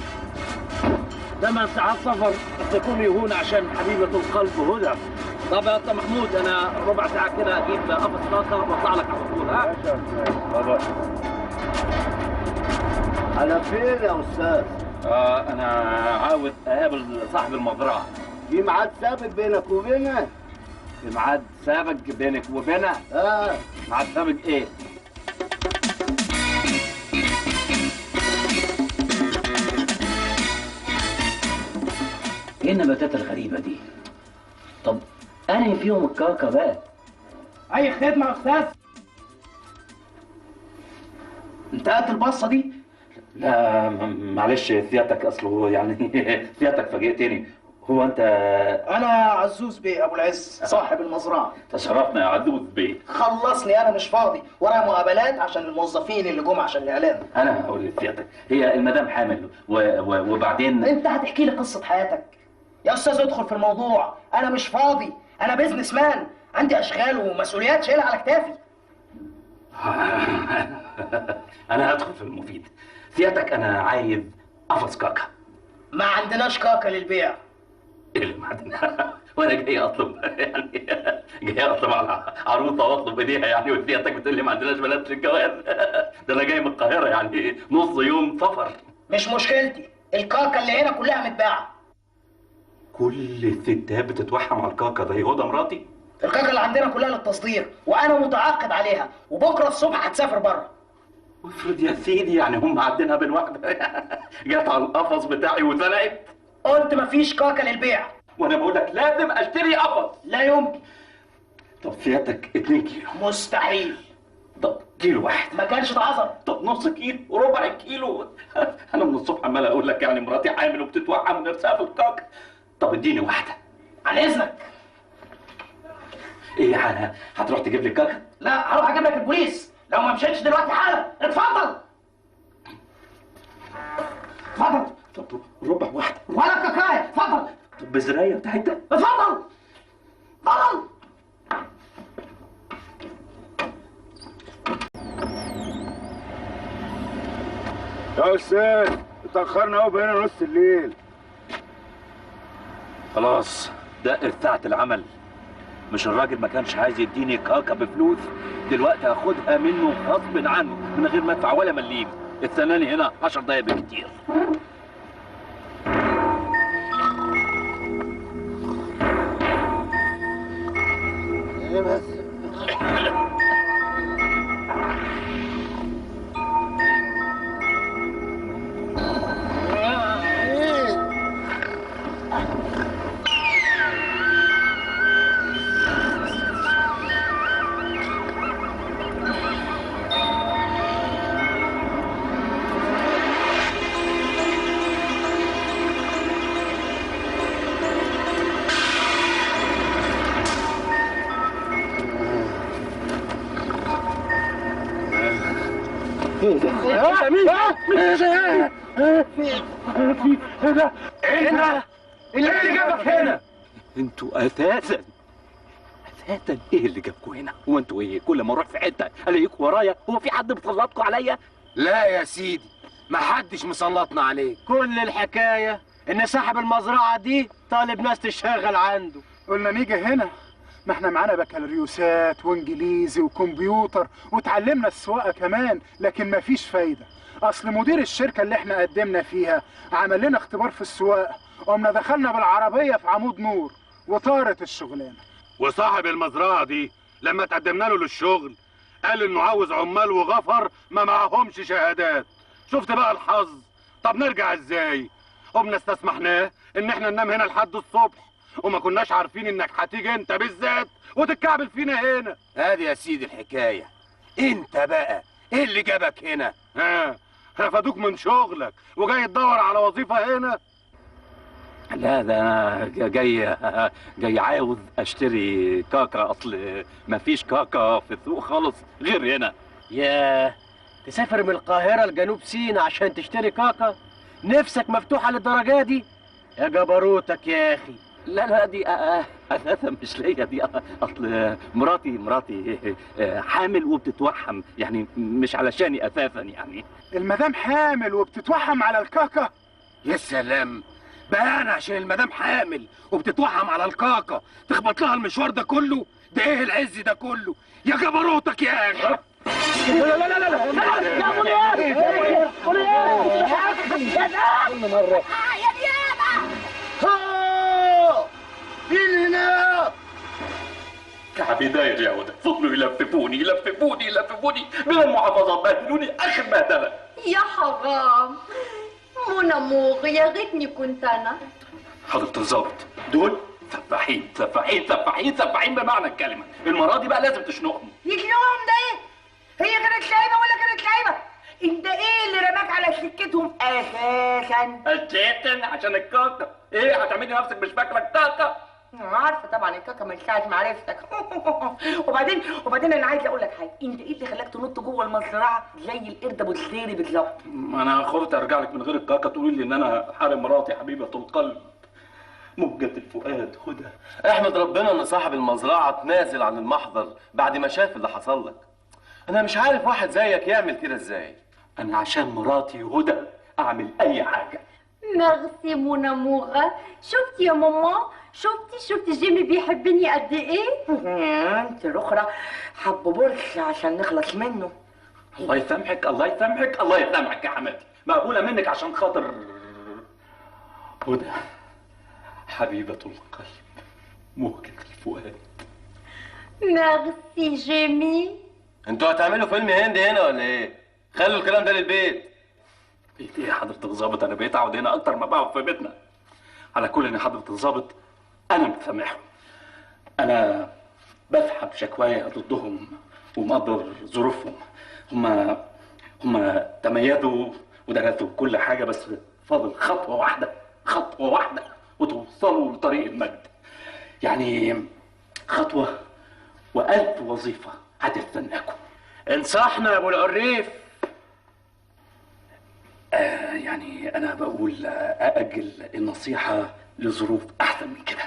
8 ساعات سفر تكون يهون عشان حبيبة القلب هدى. طب يا اسطى محمود، انا ربع ساعة كده اجيب قفص طاقة واطلع لك على طول. ها؟ على فين يا استاذ؟ انا عاوز اقابل صاحب المزرعة. في ميعاد سابق بينك وبينه؟ في ميعاد سابق بينك وبينها؟ ميعاد سابق ايه؟ ايه النباتات الغريبة دي؟ طب انهي فيهم الكاكا بقى؟ اي خدمه يا استاذ. انتهت البصة دي؟ لا معلش سيادتك، اصله يعني سيادتك فاجئتني. هو انت؟ انا عزوز بيه ابو العز صاحب المزرعه. تشرفنا يا عزوز بيه. خلصني، انا مش فاضي، ورايا مقابلات عشان الموظفين اللي جم عشان الاعلان. انا هقول لسيادتك، هي المدام حامل وبعدين انت هتحكي لي قصه حياتك يا استاذ. ادخل في الموضوع، انا مش فاضي، انا بيزنس مان، عندي اشغال ومسؤوليات شايلها على كتافي. انا هدخل في المفيد. سيادتك انا عايز قفص كاكا. ما عندناش كاكا للبيع. ايه اللي معدنا؟ وانا جاي اطلب يعني جاي اطلب على عروسه واطلب ايديها يعني، وسيادتك بتقول لي ما عندناش بنات للجواز؟ ده انا جاي من القاهره يعني نص يوم سفر. مش مشكلتي، الكاكا اللي هنا كلها متباعه. كل الستات بتتوحم على الكاكا زي هدى مراتي؟ الكاكا اللي عندنا كلها للتصدير، وانا متعاقد عليها، وبكره الصبح هتسافر بره. افرض يا سيدي يعني هم عندنا بالواحده جت على القفص بتاعي واتزنقت. قلت مفيش كاكا للبيع. وانا بقول لك لازم اشتري قفص. لا يمكن. طب سيادتك 2 كيلو. مستحيل. طب كيلو واحد. ما كانش اتعذر. طب نص كيلو، ربع كيلو. انا من الصبح عمال اقول لك يعني مراتي حامل وبتتوقع من نفسها في الكاكا. طب اديني واحده. عن اذنك. ايه هتروح تجيب لي الكاكا؟ لا، هروح اجيب لك البوليس لو ما مشيتش دلوقتي حالا. اتفضل. اتفضل. طب ربع واحده. ولا كاكايه. اتفضل. طب بزرايه بتاعتها. اتفضل. اتفضل. يا استاذ اتاخرنا قوي، بقينا نص الليل. خلاص دقت ساعة العمل. مش الراجل ما كانش عايز يديني كاكا بفلوس؟ دلوقتي هاخدها منه غصب عنه من غير ما ادفع ولا مليم. استناني هنا 10 دقايق بالكتير. ايه بس؟ هنا؟ ايه اللي جابك هنا؟ انتوا اساسا ايه اللي جابكوا هنا؟ هو انتوا ايه كل ما اروح في حته الاقيكوا ورايا؟ هو في حد بيسلطكوا عليا؟ لا يا سيدي، ما حدش مسلطنا عليك. كل الحكايه ان صاحب المزرعه دي طالب ناس تشتغل عنده. قلنا نيجي هنا ما احنا معانا بكالوريوسات وانجليزي وكمبيوتر وتعلمنا السواقه كمان، لكن مفيش فايده. اصل مدير الشركه اللي احنا قدمنا فيها عمل لنا اختبار في السواقه، قمنا دخلنا بالعربيه في عمود نور وطارت الشغلانه. وصاحب المزرعه دي لما تقدمنا له للشغل قال انه عاوز عمال وغفر ما معهمش شهادات. شفت بقى الحظ؟ طب نرجع ازاي؟ قمنا استسمحناه ان احنا ننام هنا لحد الصبح، وما كناش عارفين انك هتيجي انت بالذات وتتكعبل فينا هنا. هادي يا سيدي الحكايه. انت بقى ايه اللي جابك هنا؟ ها رفدوك من شغلك وجاي تدور على وظيفه هنا؟ لا ده انا جاي عاوز اشتري كاكا، اصل مفيش كاكا في السوق خالص غير هنا. ياه، تسافر من القاهرة لجنوب سيناء عشان تشتري كاكا؟ نفسك مفتوحة للدرجة دي؟ يا جبروتك يا أخي. لا دي اساسا مش ليا، دي اصل مراتي حامل وبتتوحم، يعني مش علشاني اساسا يعني. المدام حامل وبتتوحم على الكاكا؟ يا سلام، بقى انا عشان المدام حامل وبتتوحم على الكاكا تخبط لها المشوار ده كله؟ ده ايه العز ده كله؟ يا جبروتك يا اخي. لا لا لا لا لا يا ابو نياب، ابو نياب يا نيابة. مين هنا؟ كعبي داير يا ولد، فضلوا يلففوني من المحافظات، بهدلوني اخر بهدله. يا حرام مون امور، يا ريتني كنت انا. حضرة الظابط، دول سفاحين بمعنى الكلمه. المره دي بقى لازم تشنقهم. يجنوهم ده ايه؟ هي كانت لعيبه ولا كانت لعيبه؟ انت ايه اللي رماك على سكتهم اساسا؟ عشان الكاكا. ايه هتعملي نفسك مش فاكره الكاكا؟ عارفه طبعا الكاكا من ساعه ما عرفتك. وبعدين انا عايزه اقول لك حاجه، انت ايه اللي خلاك تنط جوه المزرعه زي القرد ابو السيري بالظبط؟ انا خفت ارجع لك من غير الكاكا تقولي لي ان انا حارم مراتي حبيبه القلب مهجة الفؤاد. هدى، احمد ربنا ان صاحب المزرعه تنازل عن المحضر بعد ما شاف اللي حصل لك. انا مش عارف واحد زيك يعمل كده ازاي. انا عشان مراتي هدى اعمل اي حاجه. ميرسي مون امور. شفتي يا ماما؟ شفتي جيمي بيحبني قد ايه؟ انت الاخرى حب برش عشان نخلص منه. الله يسامحك يا حماتي، مقبوله منك عشان خاطر هدى حبيبه القلب مهجة الفؤاد. ميرسي جيمي. انتوا هتعملوا فيلم هندي هنا ولا ايه؟ خلوا الكلام ده للبيت. بيت ايه يا حضرة الظابط؟ انا بقيت اقعد هنا اكتر ما بقعد في بيتنا. على كل ان حضرة الظابط انا مسامحهم، انا بسحب شكوايا ضدهم ومقدر ظروفهم. هم تميزوا ودرسوا كل حاجه، بس فاضل خطوه واحده وتوصلوا لطريق المجد. يعني خطوه و1000 وظيفه هتستناكم. انصحنا يا ابو العريف. يعني انا بقول ااجل النصيحه لظروف احسن من كده.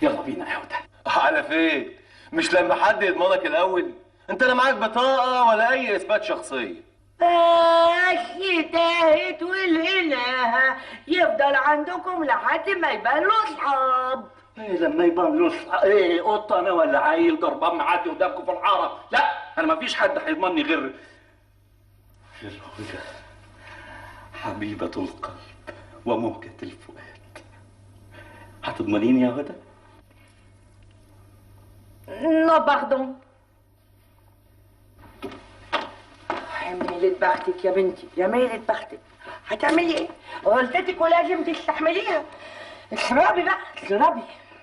يلا بينا يا هدى. على فين؟ مش لما حد يضمنك الاول؟ انت لا معاك بطاقه ولا اي اثبات شخصيه. بس تاهت والإله يفضل عندكم لحد ما يبقى له اصحاب. ايه لما يبان له ايه؟ قطه انا ولا عيل جربان معدي قدامكم في الحاره؟ لا، انا مفيش حد هيضمني غير هدى حبيبه القلب ومهجة الفؤاد. هتضمنيني يا هدى؟ نو باردون. يا ميلة بختك يا بنتي، يا ميلة بختك. هتعملي ايه؟ غلطتك ولازم تستحمليها. اشربي بقى اشربي،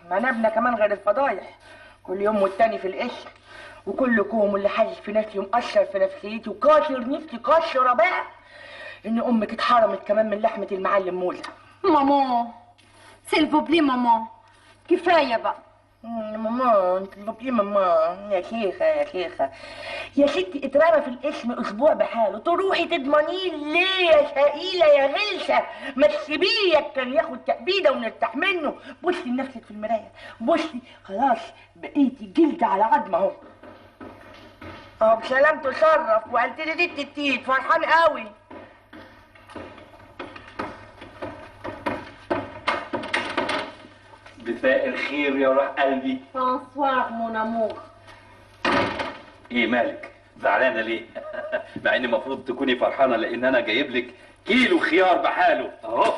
ما نبنى كمان غير الفضايح. كل يوم والتاني في القشر، وكلكم اللي حاسس في نفسي ومقشر في نفسيتي وكاشر نفسي كاشره بقى ان امك اتحرمت كمان من لحمه المعلم موزه. ماما سيل فو بلي ماما، كفايه بقى. ماما انت بتقولي ماما يا شيخه يا ستي اترمى في الاسم اسبوع بحاله، تروحي تضمنيه ليه يا شقيله يا غلسه؟ ما تسيبيه كان ياخد تأبيده ونرتاح منه. بصي لنفسك في المرايه، بصي خلاص بقيتي جلد على عظم اهو. اهو بسلامته شرف وقلت لي دي فرحان قوي. مساء الخير يا روح قلبي. بونسوار مون امور. ايه مالك؟ زعلانه ليه؟ مع ان المفروض تكوني فرحانه لان انا جايب لك كيلو خيار بحاله اهو.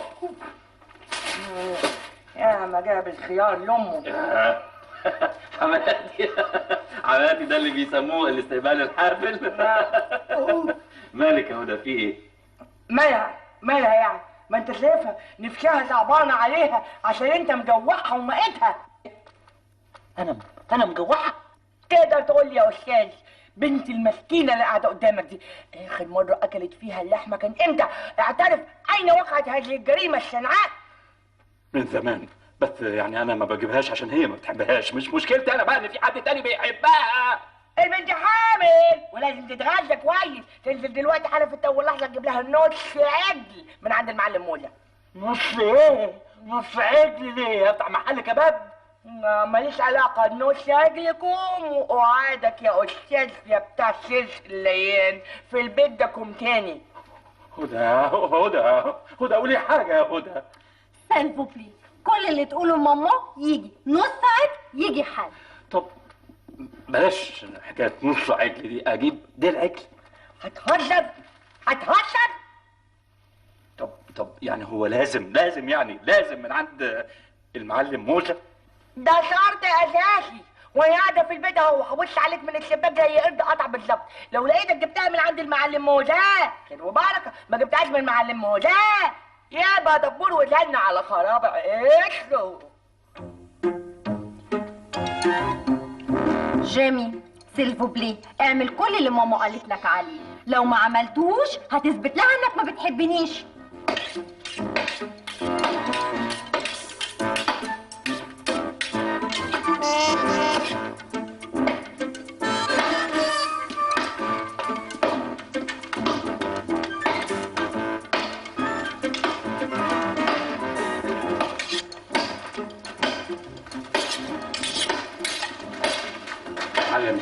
يا ما جاب الخيار لامه. حماتي حماتي ده اللي بيسموه الاستقبال الحافل. مالك يا هدى في ايه؟ مالها يعني؟ ما انت شايفها نفسها صعبانه عليها عشان انت مجوعها ومقتها. انا مجوعها؟ تقدر تقول لي يا استاذ بنت المسكينه اللي قاعده قدامك دي اخر مره اكلت فيها اللحمه كان امتى؟ اعترف اين وقعت هذه الجريمه الشنعاء؟ من زمان، بس يعني انا ما بجيبهاش عشان هي ما بتحبهاش. مش مشكلتي انا بقى ان في حد تاني بيحبها. البنت حامل ولازم تتغذى كويس. تنزل دلوقتي حالا في اول لحظه تجيب لها نص عجل من عند المعلم موزه. نص ايه؟ نص عجل ليه؟ افتح محل كباب؟ ماليش علاقه. نص عجلكم وقعدك يا استاذ يا بتاع سلس الليان في البيت ده كوم تاني. هدى قولي حاجه يا هدى. سيلفو بلي، كل اللي تقوله ماما يجي، نص عجل يجي حل. طب بلاش حكايه نص عجل دي، اجيب ديل عجل. هتهزر؟ طب يعني هو لازم يعني لازم من عند المعلم موسى؟ ده شرط اساسي. وانا قاعده في البيت اهو هبص عليك من الشباك زي قرد قطع بالظبط. لو لقيتك جبتها من عند المعلم موزة خير وبركه، ما جبتهاش من المعلم موزة يابا دبور وزن على خراب عيشه. جيمي سيلفو بلي، اعمل كل اللي ماما قالت لك عليه. لو ما عملتوش هتثبت لها انك ما بتحبنيش. معلم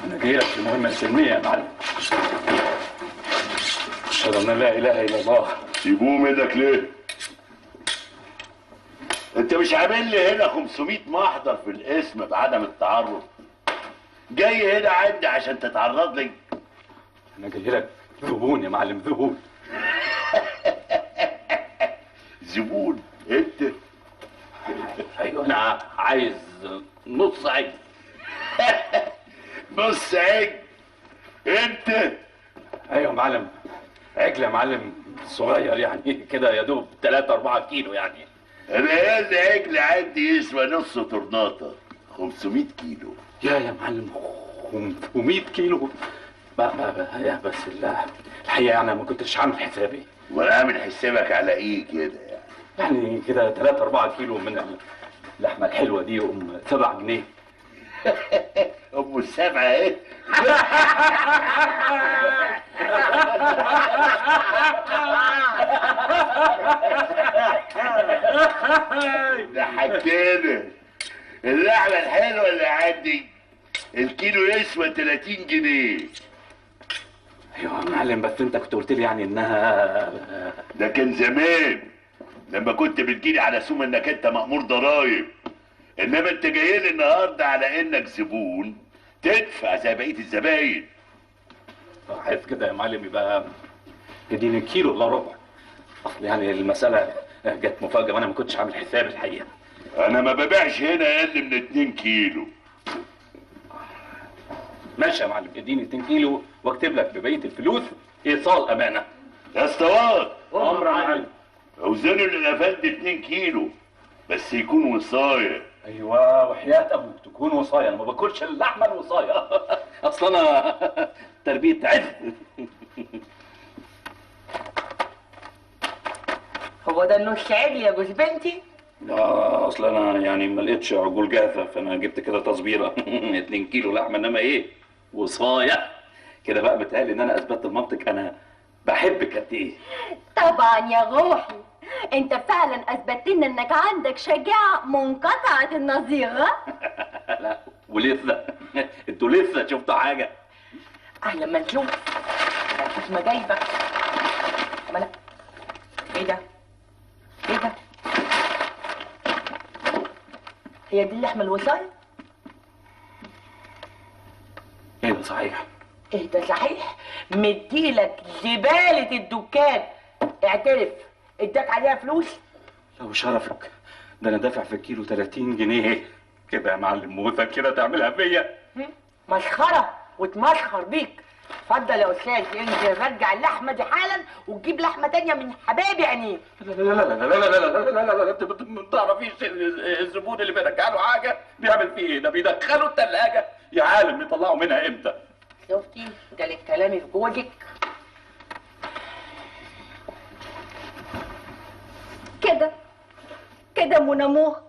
انا جاي لك في مهمه سلميه يا معلم. اشهد ان لا اله الا الله. سيبوه منك ليه؟ انت مش عامل لي هنا 500 محضر في الاسم بعدم التعرض؟ جاي هنا عندي عشان تتعرض لي؟ انا جاي لك زبون يا معلم، زبون. زبون انت؟ ايوه انا عايز نص عجل. نص عجل انت؟ ايوه يا معلم، عجل يا معلم صغير يعني كده يا دوب 3-4 كيلو يعني. انا هذا عجل عندي يسوى نص طرناطه 500 كيلو. يا معلم 500 كيلو؟ بس الحقيقه انا ما كنتش عامل حسابي. ولا عامل حسابك على ايه كده يعني كده 3-4 كيلو من اللحمه الحلوه دي 7 جنيه. ام السبعه ايه؟ ضحكتنا. اللحمه الحلوه اللي عندي الكيلو يسوى 30 جنيه. ايوه يا معلم، بس انت كنت قلت لي يعني انها ده كان زمان لما كنت بتجيلي على سوم انك انت مأمور ضرايب، انما انت جاي لي النهارده على انك زبون تدفع زي بقيه الزباين. عايز كده يا معلم يبقى اديني كيلو الا ربع. اصل يعني المساله جت مفاجاه وانا ما كنتش عامل حساب الحقيقه. انا ما ببيعش هنا اقل من 2 كيلو. ماشي يا معلم، اديني 2 كيلو واكتب لك ببقيه الفلوس ايصال امانه. يا اسطوات امر يا معلم. اوزنوا للافندي 2 كيلو بس يكون وصايه. ايوه وحياه ابوك تكون وصايه، انا ما باكلش اللحمه الوصايه. اصل انا تربيه عز. هو ده النص عجل يا جوز بنتي؟ اصل انا يعني ما لقيتش عجول جافه فانا جبت كده تصبيره 2 كيلو لحمه، انما ايه وصايه كده بقى. بتهيألي ان انا اثبتت المنطق انا بحبك قد ايه. طبعا يا روحي، انت فعلا اثبتت لنا انك عندك شجاعه منقطعه النظير. لا ولسه انتوا لسه شفتوا حاجه؟ لما نشوف ما جايبك. ما لا ايه ده؟ ايه ده؟ هي دي اللحمه الوصايه؟ ايه ده صحيح؟ ايه ده صحيح؟ مديلك زباله الدكان، اعترف، اداك عليها فلوس؟ لو شرفك، ده انا دافع في الكيلو 30 جنيه. كده يا معلم موزة كده تعملها فيا؟ مسخره وتمسخر بيك. اتفضل يا استاذ، انزل رجع اللحمه دي حالا وتجيب لحمه تانيه من حبايبي عينيه. لا لا لا لا لا لا لا لا لا لا، انت ما تعرفيش الزبون اللي بيرجع له حاجه بيعمل فيه ايه؟ ده بيدخله الثلاجه يا عالم يطلعوا منها امتى؟ شفتي؟ جالك كلامي في جوزك. كده كده مناموه،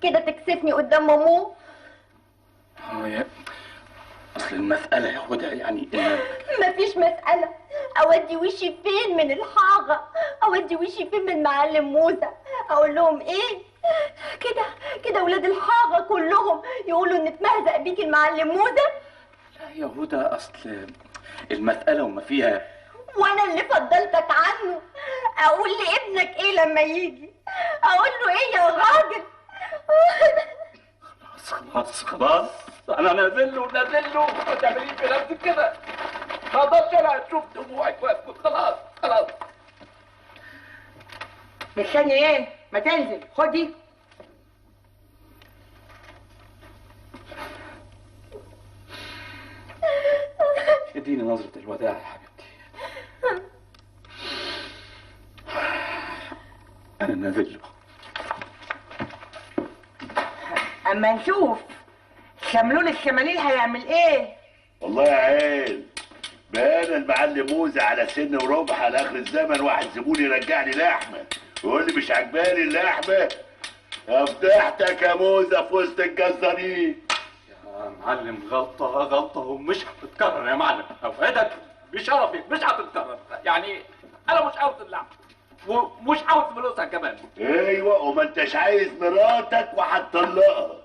كده تكسفني قدام ماموه. يا اصل المساله يا هدى يعني مفيش مسألة. أودي وشي فين من الحاجة؟ أودي وشي فين من معلم موسى؟ أقول لهم إيه؟ كده ولاد الحاجة كلهم يقولوا إن اتمهزق بيك المعلم موسى؟ لا يا هدى، اصل المساله وما فيها. وأنا اللي فضلتك عنه. أقول لابنك إيه لما يجي؟ أقول له إيه يا راجل؟ خلاص انا نازل له ما تعمليش في نفسك كده. ما اقدرش انا اشوف دموعك واسكت. خلاص مستني ايه؟ ما تنزل خدي. اديني نظرة الوداع يا حبيبتي. انا نازل له. اما نشوف شملول الشماليل هيعمل ايه. والله يا عيل، بقى المعلم موزة على سن وربع على اخر الزمن واحد زبون يرجع لي لحمه ويقول لي مش عجباني اللحمه. يا فتحتك يا موزة في وسط الجزارين. يا معلم غلطة ومش هتتكرر يا معلم، اوعدك بشرفي مش هتتكرر. يعني انا مش عاوز اللحم ومش عاوز فلوسها كمان. ايوه، وما انتش عايز مراتك وهتطلقها.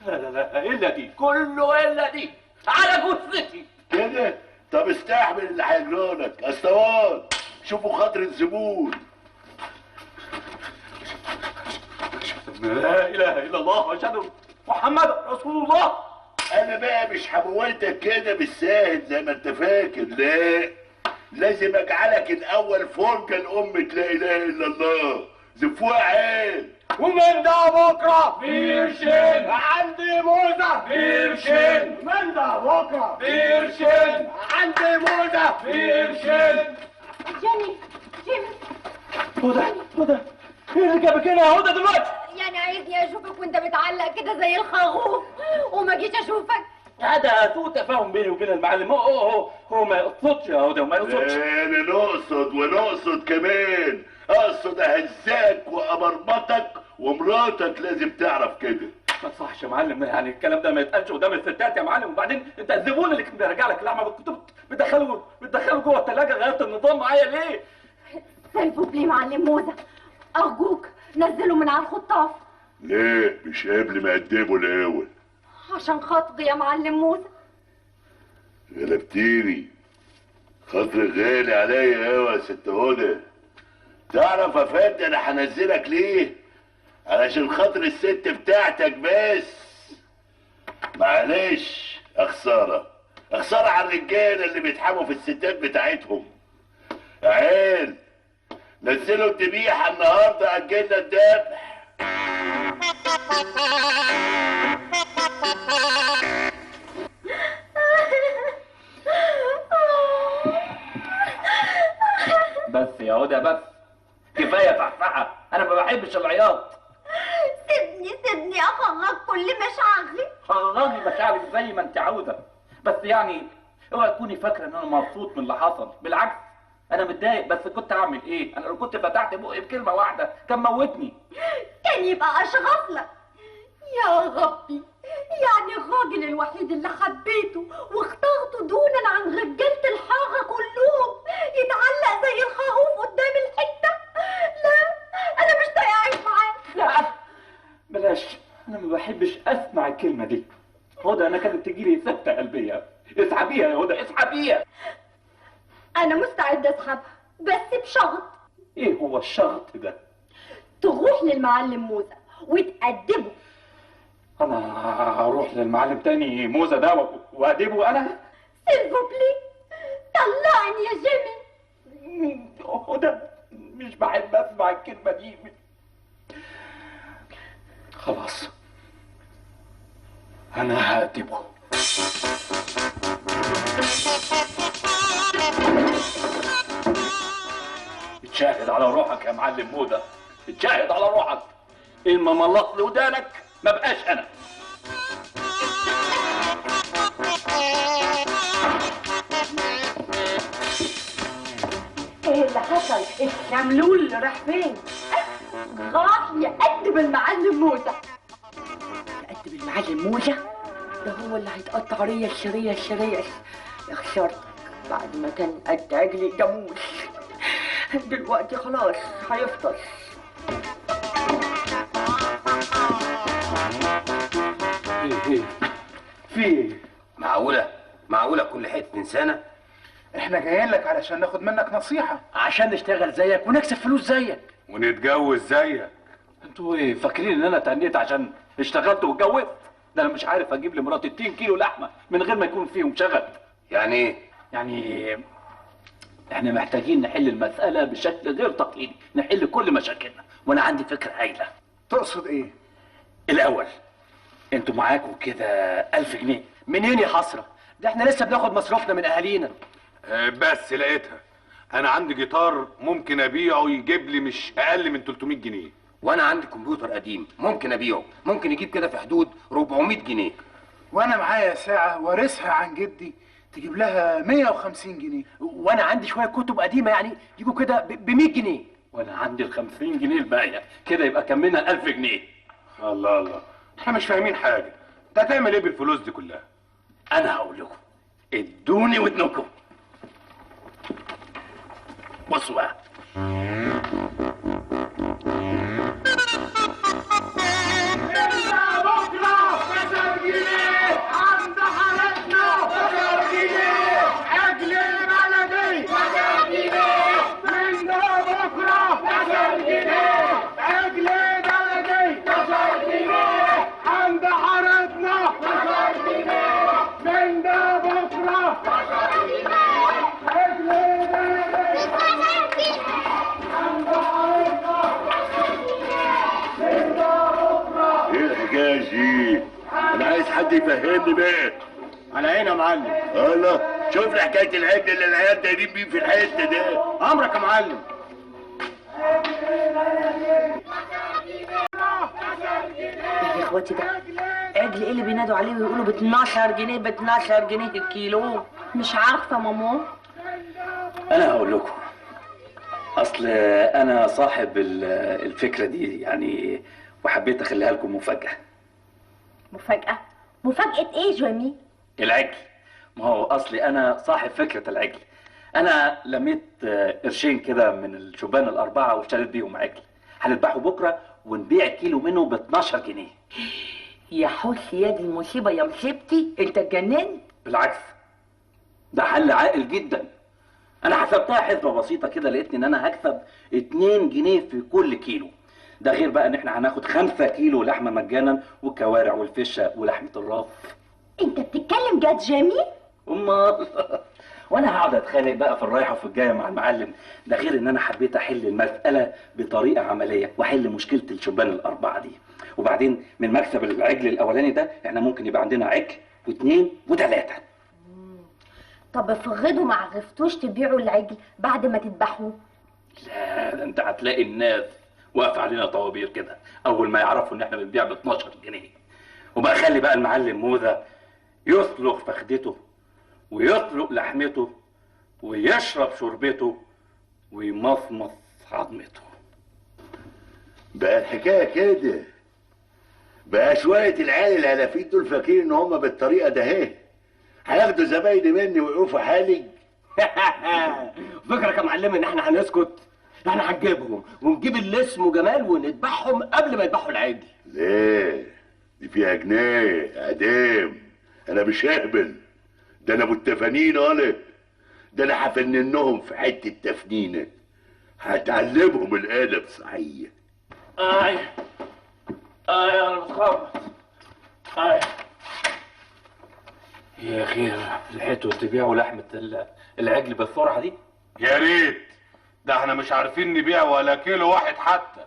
لا الا دي، كله الا دي على جثتي كده. طب استحمل اللي هيجرالك. اسطوات شوفوا خاطر الزبون. لا اله الا الله واشهد محمد رسول الله. انا بقى مش هموتك كده بالساهل زي ما انت فاكر. لا، لازم اجعلك الاول فرجه لامة لا اله الا الله. زفوها عين. ومن ده بكره بيرشين عندي موزه بيرشين. من ده بكره بيرشين عندي موزه بيرشين. جيمي هدى ايه اللي جابك هنا يا هدى دلوقتي؟ يعني عايزني أشوفك وأنت بتعلق كده زي الخروف وما جيش أشوفك؟ هذا سوء تفاهم بيني وبين المعلم. هو ما يقصدش يا هدى وما يقصدش. انا نقصد ونقصد كمان. اقصد اهزاك وامرمطك ومراتك لازم تعرف كده. ما تصحش يا معلم، يعني الكلام ده ما يتقالش قدام الستات يا معلم. وبعدين انت الزبون اللي كان بيرجع لك اللحمه كنت بتدخله جوه الثلاجه. غيرت النظام معايا ليه؟ سيبوك لي معلم موزة، أرجوك نزله من على الخطاف. ليه مش قبل ما اقدمه الاول؟ عشان خاطري يا معلم موزة. غلبتيني. خاطرك غالي عليا قوي يا ست هدى. تعرف يا فندم انا هنزلك ليه؟ علشان خاطر الست بتاعتك بس. معلش، خساره على الرجاله اللي بيتحموا في الستات بتاعتهم. يا عيل، نزلوا الذبيحه النهارده، اجلنا الذبح. بس يا هدى بس، كفايه فحفحه. انا ما بحبش العياط. سيبني أخرج كل مشاعري. خرجي مشاعرك زي ما انت عاوزه، بس يعني اوعي تكوني فاكره ان انا مبسوط من اللي حصل. بالعكس انا متضايق، بس كنت هعمل ايه؟ انا لو كنت فتحت بقي بكلمه واحده كان موتني. كان يبقى أشرف لك. يا ربي، يعني الراجل الوحيد اللي حبيته واخترته دونا عن رجالة الحارة كلهم يتعلق زي الخروف قدام الحتة؟ لا، أنا مش طايقة أعيش معاه. لا بلاش، انا ما بحبش اسمع الكلمه دي. هدى انا كانت تجيلي سكته قلبيه. اسحبيها يا هدى، اسحبيها. أنا مستعدة أسحبها بس بشرط. ايه هو الشرط ده؟ تروح للمعلم موسى وتأدبه. انا هروح للمعلم تاني موزة ده واديبه انا. سيلفوبلي طلعني يا جيمي. ده مش بحب اسمع الكلمة دي. خلاص انا هادبه. اتشاهد على روحك يا معلم موده، اتشاهد على روحك. ان ما ملصت ودانك ما بقاش انا. ايه اللي حصل؟ الشملول راح فين؟ راح يقدم المعلم موسى. يقدم المعلم موسى؟ ده هو اللي هيتقطع ريش ريش ريش. يا خسارتك بعد ما كان قد عجل جاموس، دلوقتي خلاص هيفطس. ايه في ايه؟ معقولة كل حتة انسانة؟ احنا جايين لك علشان ناخد منك نصيحة، عشان نشتغل زيك ونكسب فلوس زيك. ونتجوز زيك. انتوا ايه فاكرين ان انا تنيت عشان اشتغلت واتجوزت؟ ده انا مش عارف اجيب لمراتي 2 كيلو لحمه من غير ما يكون فيهم شغل. يعني ايه؟ يعني احنا محتاجين نحل المساله بشكل غير تقليدي، نحل كل مشاكلنا، وانا عندي فكره هايله. تقصد ايه؟ الاول انتوا معاكم كده 1000 جنيه. منين يا حسرة؟ ده احنا لسه بناخد مصروفنا من اهالينا. بس لقيتها. انا عندي جيتار ممكن ابيعه يجيب لي مش اقل من 300 جنيه. وانا عندي كمبيوتر قديم ممكن ابيعه، ممكن يجيب كده في حدود 400 جنيه. وانا معايا ساعة وارثها عن جدي تجيب لها 150 جنيه. وانا عندي شوية كتب قديمة يعني يجوا كده ب 100 جنيه. وانا عندي ال 50 جنيه الباقيه، كده يبقى كملنا 1000 جنيه. الله الله، احنا مش فاهمين حاجه. انت هتعمل ايه بالفلوس دي كلها؟ انا هقول لكم، ادوني ودنكم. بصوا بقى، انا عايز حد يفهمني بقى. على عيني يا معلم. الله، شوف لي حكايه العجل اللي العيال دايرين بيه في الحته ده. امرك يا معلم. يا اخواتي ده عجل ايه اللي بينادوا عليه ويقولوا ب 12 جنيه ب 12 جنيه الكيلو؟ مش عارفة ماما. انا هقول لكم. اصل انا صاحب الفكره دي يعني، وحبيت اخليها لكم مفاجاه. مفاجأة؟ مفاجأة ايه جيمي؟ العجل. ما هو اصلي انا صاحب فكره العجل. انا لميت قرشين كده من الشبان الاربعه واشتريت بيهم عجل. هنذبحه بكره ونبيع كيلو منه ب 12 جنيه. يا حوش يا دي المصيبه يا مصيبتي، انت اتجننت. بالعكس، ده حل عاقل جدا. انا حسبتها حسبه بسيطه كده، لقيت ان انا هكسب 2 جنيه في كل كيلو. ده غير بقى ان احنا هناخد 5 كيلو لحمه مجانا، والكوارع والفشه ولحمه الراس. انت بتتكلم جد جيمي؟ امال وانا هقعد اتخانق بقى في الرايحه وفي الجايه مع المعلم. ده غير ان انا حبيت احل المساله بطريقه عمليه واحل مشكله الشبان الاربعه دي. وبعدين من مكسب العجل الاولاني ده احنا ممكن يبقى عندنا عجل واثنين وثلاثه. طب افرضوا ما عرفتوش تبيعوا العجل بعد ما تذبحوه؟ لا، ده انت هتلاقي الناس واقفه علينا طوابير كده اول ما يعرفوا ان احنا بنبيع ب 12 جنيه. وبقى خلي بقى المعلم موذة يسلق فخدته ويطلق لحمته ويشرب شربته ويمصمص عظمته. بقى الحكايه كده. بقى شويه العيال الهلافين دول فاكرين ان هم بالطريقه ده اهي هياخدوا زبايني مني ويقفوا حالي. فكرك يا معلم ان احنا هنسكت؟ احنا هنجيبهم ونجيب اللي اسمه جمال ونذبحهم قبل ما يذبحوا العجل. ليه؟ دي فيها جنيه قدام. انا مش هقبل. ده انا ابو التفانين انا. ده انا هفننهم في حته تفنينه. هتعلمهم الادب صحيح. انا بتخبط. يا اخي لحقتوا تبيعوا لحمه العجل بالسرعه دي؟ يا ريت، ده احنا مش عارفين نبيع ولا كيلو واحد حتى.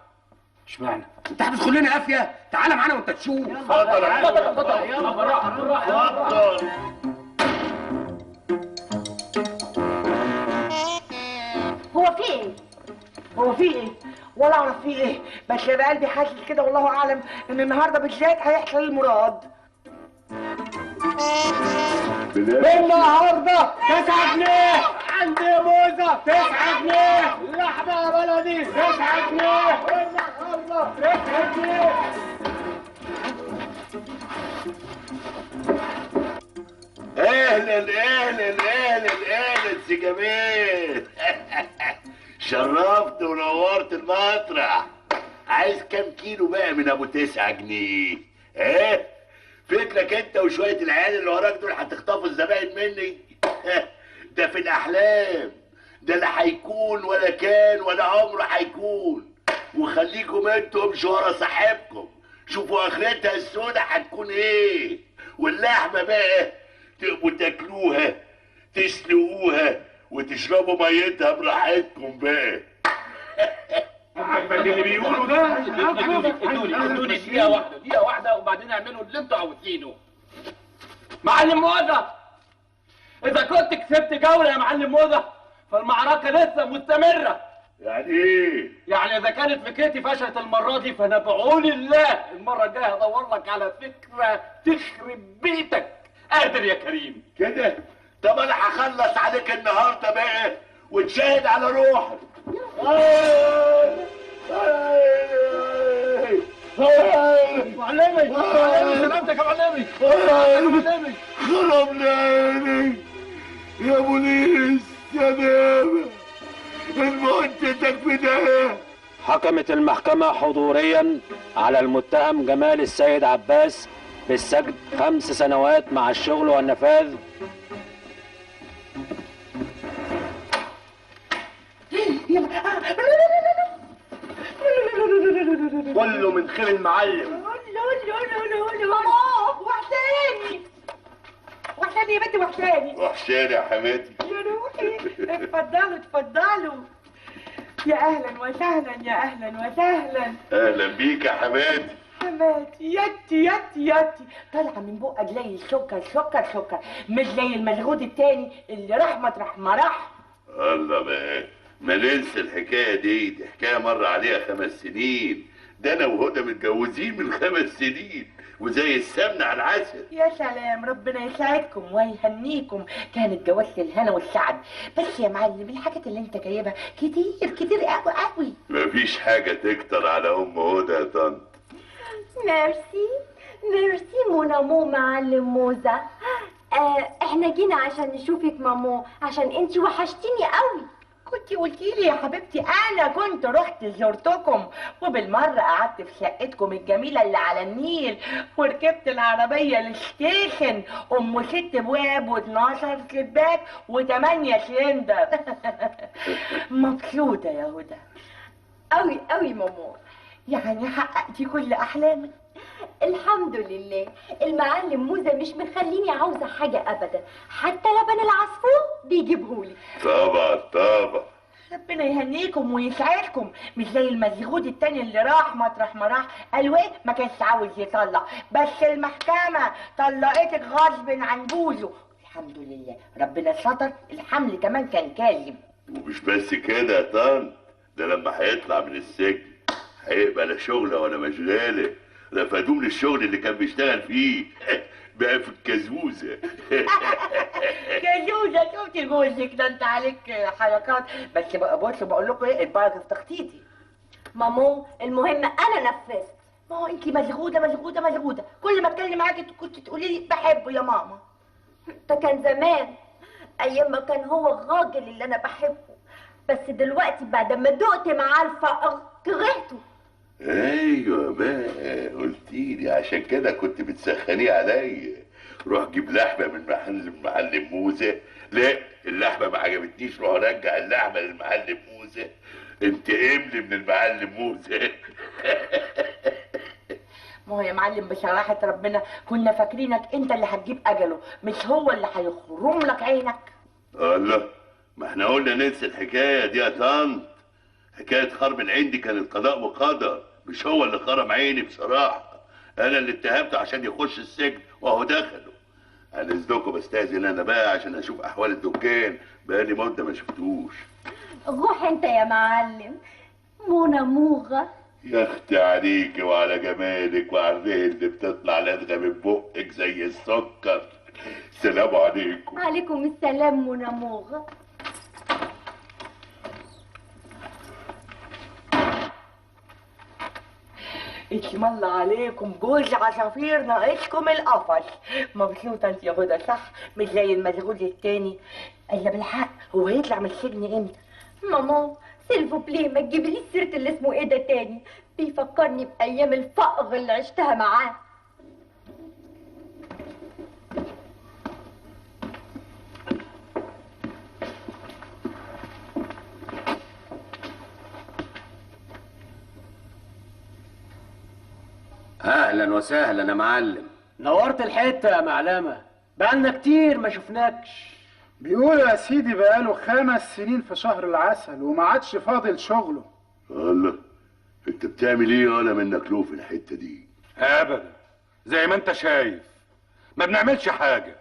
اشمعنى؟ انت هتدخل لنا قافيه؟ تعالى معانا وانت تشوف. اتفضل اتفضل يلا بالراحه بالراحه. اتفضل. هو في ايه؟ هو في ايه؟ ولا اعرف في ايه، بس انا قلبي حاسس كده والله اعلم ان النهارده بالذات هيحصل المراد. النهارده 9 جنيه عندي موزه، 9 جنيه لحمه بلدي، 9 جنيه النهارده 9 جنيه. اهلا اهلا اهلا اهلا سي جميل. شرفت ونورت المطرح. عايز كام كيلو بقى من ابو 9 جنيه؟ ايه فكرك انت وشويه العيال اللي وراك دول هتخطفوا الزباين مني؟ ده في الاحلام، ده لا هيكون ولا كان ولا عمره هيكون. وخليكم انتوا امشوا ورا صاحبكم، شوفوا اخرتها السودة هتكون ايه. واللحمه بقى تبقوا تاكلوها تسلقوها وتشربوا ميتها براحتكم بقى. اللي بيقولوا ده ادوني دقيقه واحده وبعدين اعملوا اللي انتوا عاوزينه. معلم موزة، اذا كنت كسبت جوله يا معلم موزة فالمعركه لسه مستمره. يعني ايه؟ يعني اذا كانت فكرتي فشلت المره دي فانا بعون الله المره الجايه هدور لك على فكره تخرب بيتك. قادر يا كريم كده؟ طب انا هخلص عليك النهارده بقى وتشاهد على روحك. معلمي سلامتك يا معلمي. خرب ليلي يا بوليس يا بابا، المنتجك في ده. حكمت المحكمة حضوريا على المتهم جمال السيد عباس بالسجن 5 سنوات مع الشغل والنفاذ. كله من خير المعلم. وحشاني يا بنتي وحشاني. وحشاني يا حماتي. يا روحي اتفضلوا اتفضلوا. يا اهلا وسهلا يا اهلا وسهلا. اهلا بيك يا حماتي. حماتي يتي يتي يتي طالعه من بقك زي السكر سكر سكر، مش زي المجهود التاني اللي راح مطرح ما راح. الله بقى، ما ننسى الحكايه دي حكايه مر عليها 5 سنين. ده انا وهدى متجوزين من 5 سنين وزي السمن على العسل. يا سلام ربنا يسعدكم ويهنيكم، كانت جوازة الهنا والسعد. بس يا معلم الحاجات اللي انت جايبها كتير كتير قوي قوي. مفيش حاجه تكتر على ام هدى يا طنط. ميرسي ميرسي مونامو معلم موزة. احنا جينا عشان نشوفك مامو، عشان انتي وحشتيني قوي. كنتي قلتي لي يا حبيبتي انا كنت رحت زرتكم وبالمره قعدت في شقتكم الجميله اللي على النيل وركبت العربيه الستيشن ام 6 ابواب و12 شباك و8 سلندر. مبسوطه يا هدى؟ قوي قوي مامو. يعني حققتي كل احلامك؟ الحمد لله. المعلم موزة مش مخليني عاوزة حاجة أبدا، حتى لبن العصفور بيجيبهولي. طبعا طبعا. ربنا يهنيكم ويسعدكم، مش زي المسجود التاني اللي راح مطرح ما راح قالوا ايه ما كانش عاوز يطلق، بس المحكمة طلقتك غصب عن جوزه. الحمد لله ربنا ستر، الحمل كمان كان كاذب. ومش بس كده يا طنط، ده لما هيطلع من السجن هيبقى لا شغله ولا مشغاله، رفدوه من الشغل اللي كان بيشتغل فيه بقى في الكازوزه. كازوزه شفتي جوزك ده انت عليك حركات، بس بصوا بقول لكم ايه البركه في تخطيطي. مامو المهم انا نفذت. ما هو انت مشغوده مشغوده مشغوده، كل ما اتكلم معاكي كنت تقولي لي بحبه يا ماما. ده كان زمان ايام ما كان هو الراجل اللي انا بحبه، بس دلوقتي بعد ما دقت معاه الفقر كرهته. ايوه بقى قلتيلي، عشان كده كنت بتسخنيه عليا. روح جيب لحمه من محل المعلم موزه. لا اللحمه ما عجبتنيش، روح رجع اللحمه للمعلم موزه. انت املي من المعلم موزه. ما هو يا معلم بصراحه ربنا كنا فاكرينك انت اللي هتجيب اجله، مش هو اللي هيخرم لك عينك. الله، ما احنا قلنا ننسى الحكايه دي يا طنط. حكايه خرم العين دي كانت قضاء وقدر، مش هو اللي خرم عيني بصراحه. انا اللي اتهمته عشان يخش السجن وهو دخله. على اذنكم بستاذن انا بقى عشان اشوف احوال الدكان، بقالي مده ما شفتوش. روح انت يا معلم. منى موغة. يا اختي عليكي وعلى جمالك وعلى الريه اللي بتطلع لازقه من بقك زي السكر. السلام عليكم. عليكم السلام منى موغة. اسم الله عليكم جوز عصافير ناقصكم القفص. مبسوطه انت يا هدى صح؟ مش زي المشغول التاني. الا بالحق هو هيطلع من السجن امتى؟ ماما سيلفو بلي ما تجيبليش سيرة اللي اسمه ايه ده تاني، بيفكرني بأيام الفقر اللي عشتها معاه. اهلا وسهلا يا معلم. نورت الحته يا معلمه، بقالنا كتير ما شفناكش. بيقولوا يا سيدي بقاله 5 سنين في شهر العسل وما عادش فاضل شغله. الله، انت بتعمل ايه ولا منك له في الحته دي؟ ابدا، زي ما انت شايف ما بنعملش حاجه.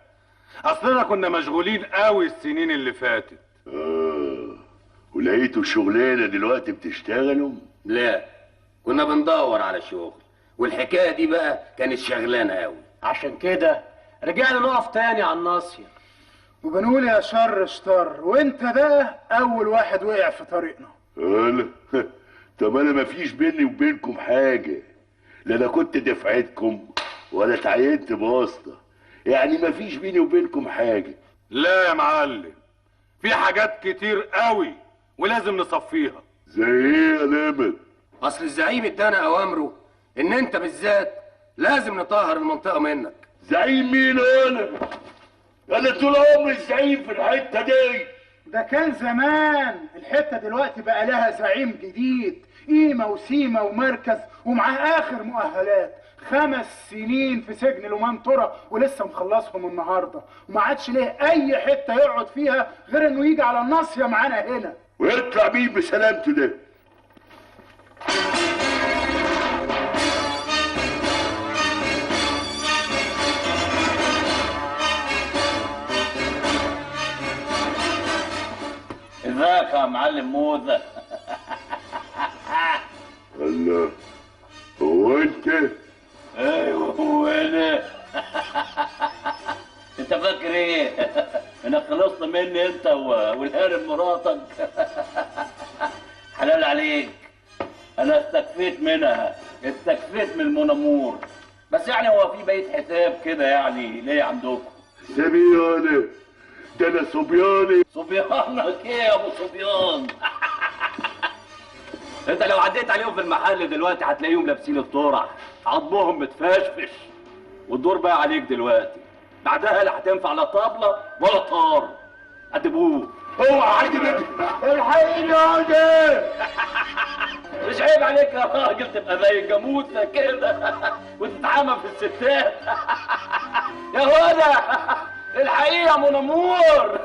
اصلنا كنا مشغولين قوي السنين اللي فاتت. ولقيتوا شغلانه دلوقتي بتشتغلوا؟ لا، كنا بندور على شغل، والحكايه دي بقى كانت شغلانه قوي، عشان كده رجعنا نقف تاني على الناصيه. وبنقول يا شر اشطر، وانت بقى اول واحد وقع في طريقنا. الله، طب انا مفيش بيني وبينكم حاجه، لا انا كنت دفعتكم ولا اتعينت بواسطه، يعني مفيش بيني وبينكم حاجه. لا يا معلم، في حاجات كتير قوي ولازم نصفيها. زي ايه يا نمر؟ اصل الزعيم ادانا اوامره ان انت بالذات لازم نطهر المنطقه منك. زعيم مين انا؟ انا طول عمري الزعيم في الحته دي. ده كان زمان، الحته دلوقتي بقى لها زعيم جديد، قيمه وسيمه ومركز ومعاه اخر مؤهلات. 5 سنين في سجن المنطره ولسه مخلصهم النهارده، وما عادش ليه اي حته يقعد فيها غير انه يجي على الناصيه معانا هنا. ويطلع مين بسلامته ده؟ ازيك يا معلم موزة؟ الله، هو انت؟ ايوه هو انا. انت فاكر ايه؟ انك خلصت مني انت والهارب مراتك؟ حلال عليك، انا استكفيت منها، استكفيت من المنامور. بس يعني هو في بقية حساب كده يعني ليه عندكم؟ حسابي انا؟ ده انا صبياني. صبيانك ايه يا ابو صبيان؟ انت لو عديت عليهم في المحل دلوقتي هتلاقيهم لابسين الطرح، عظمهم متفشفش، والدور بقى عليك دلوقتي. بعدها لا هتنفع لا طابله ولا طار. ادبوه. اوعى عجبك، الحقيني يا مش عيب عليك يا راجل تبقى زي الجاموسه كده وتتعامى في الستات؟ يا هدى الحقيقه منامور.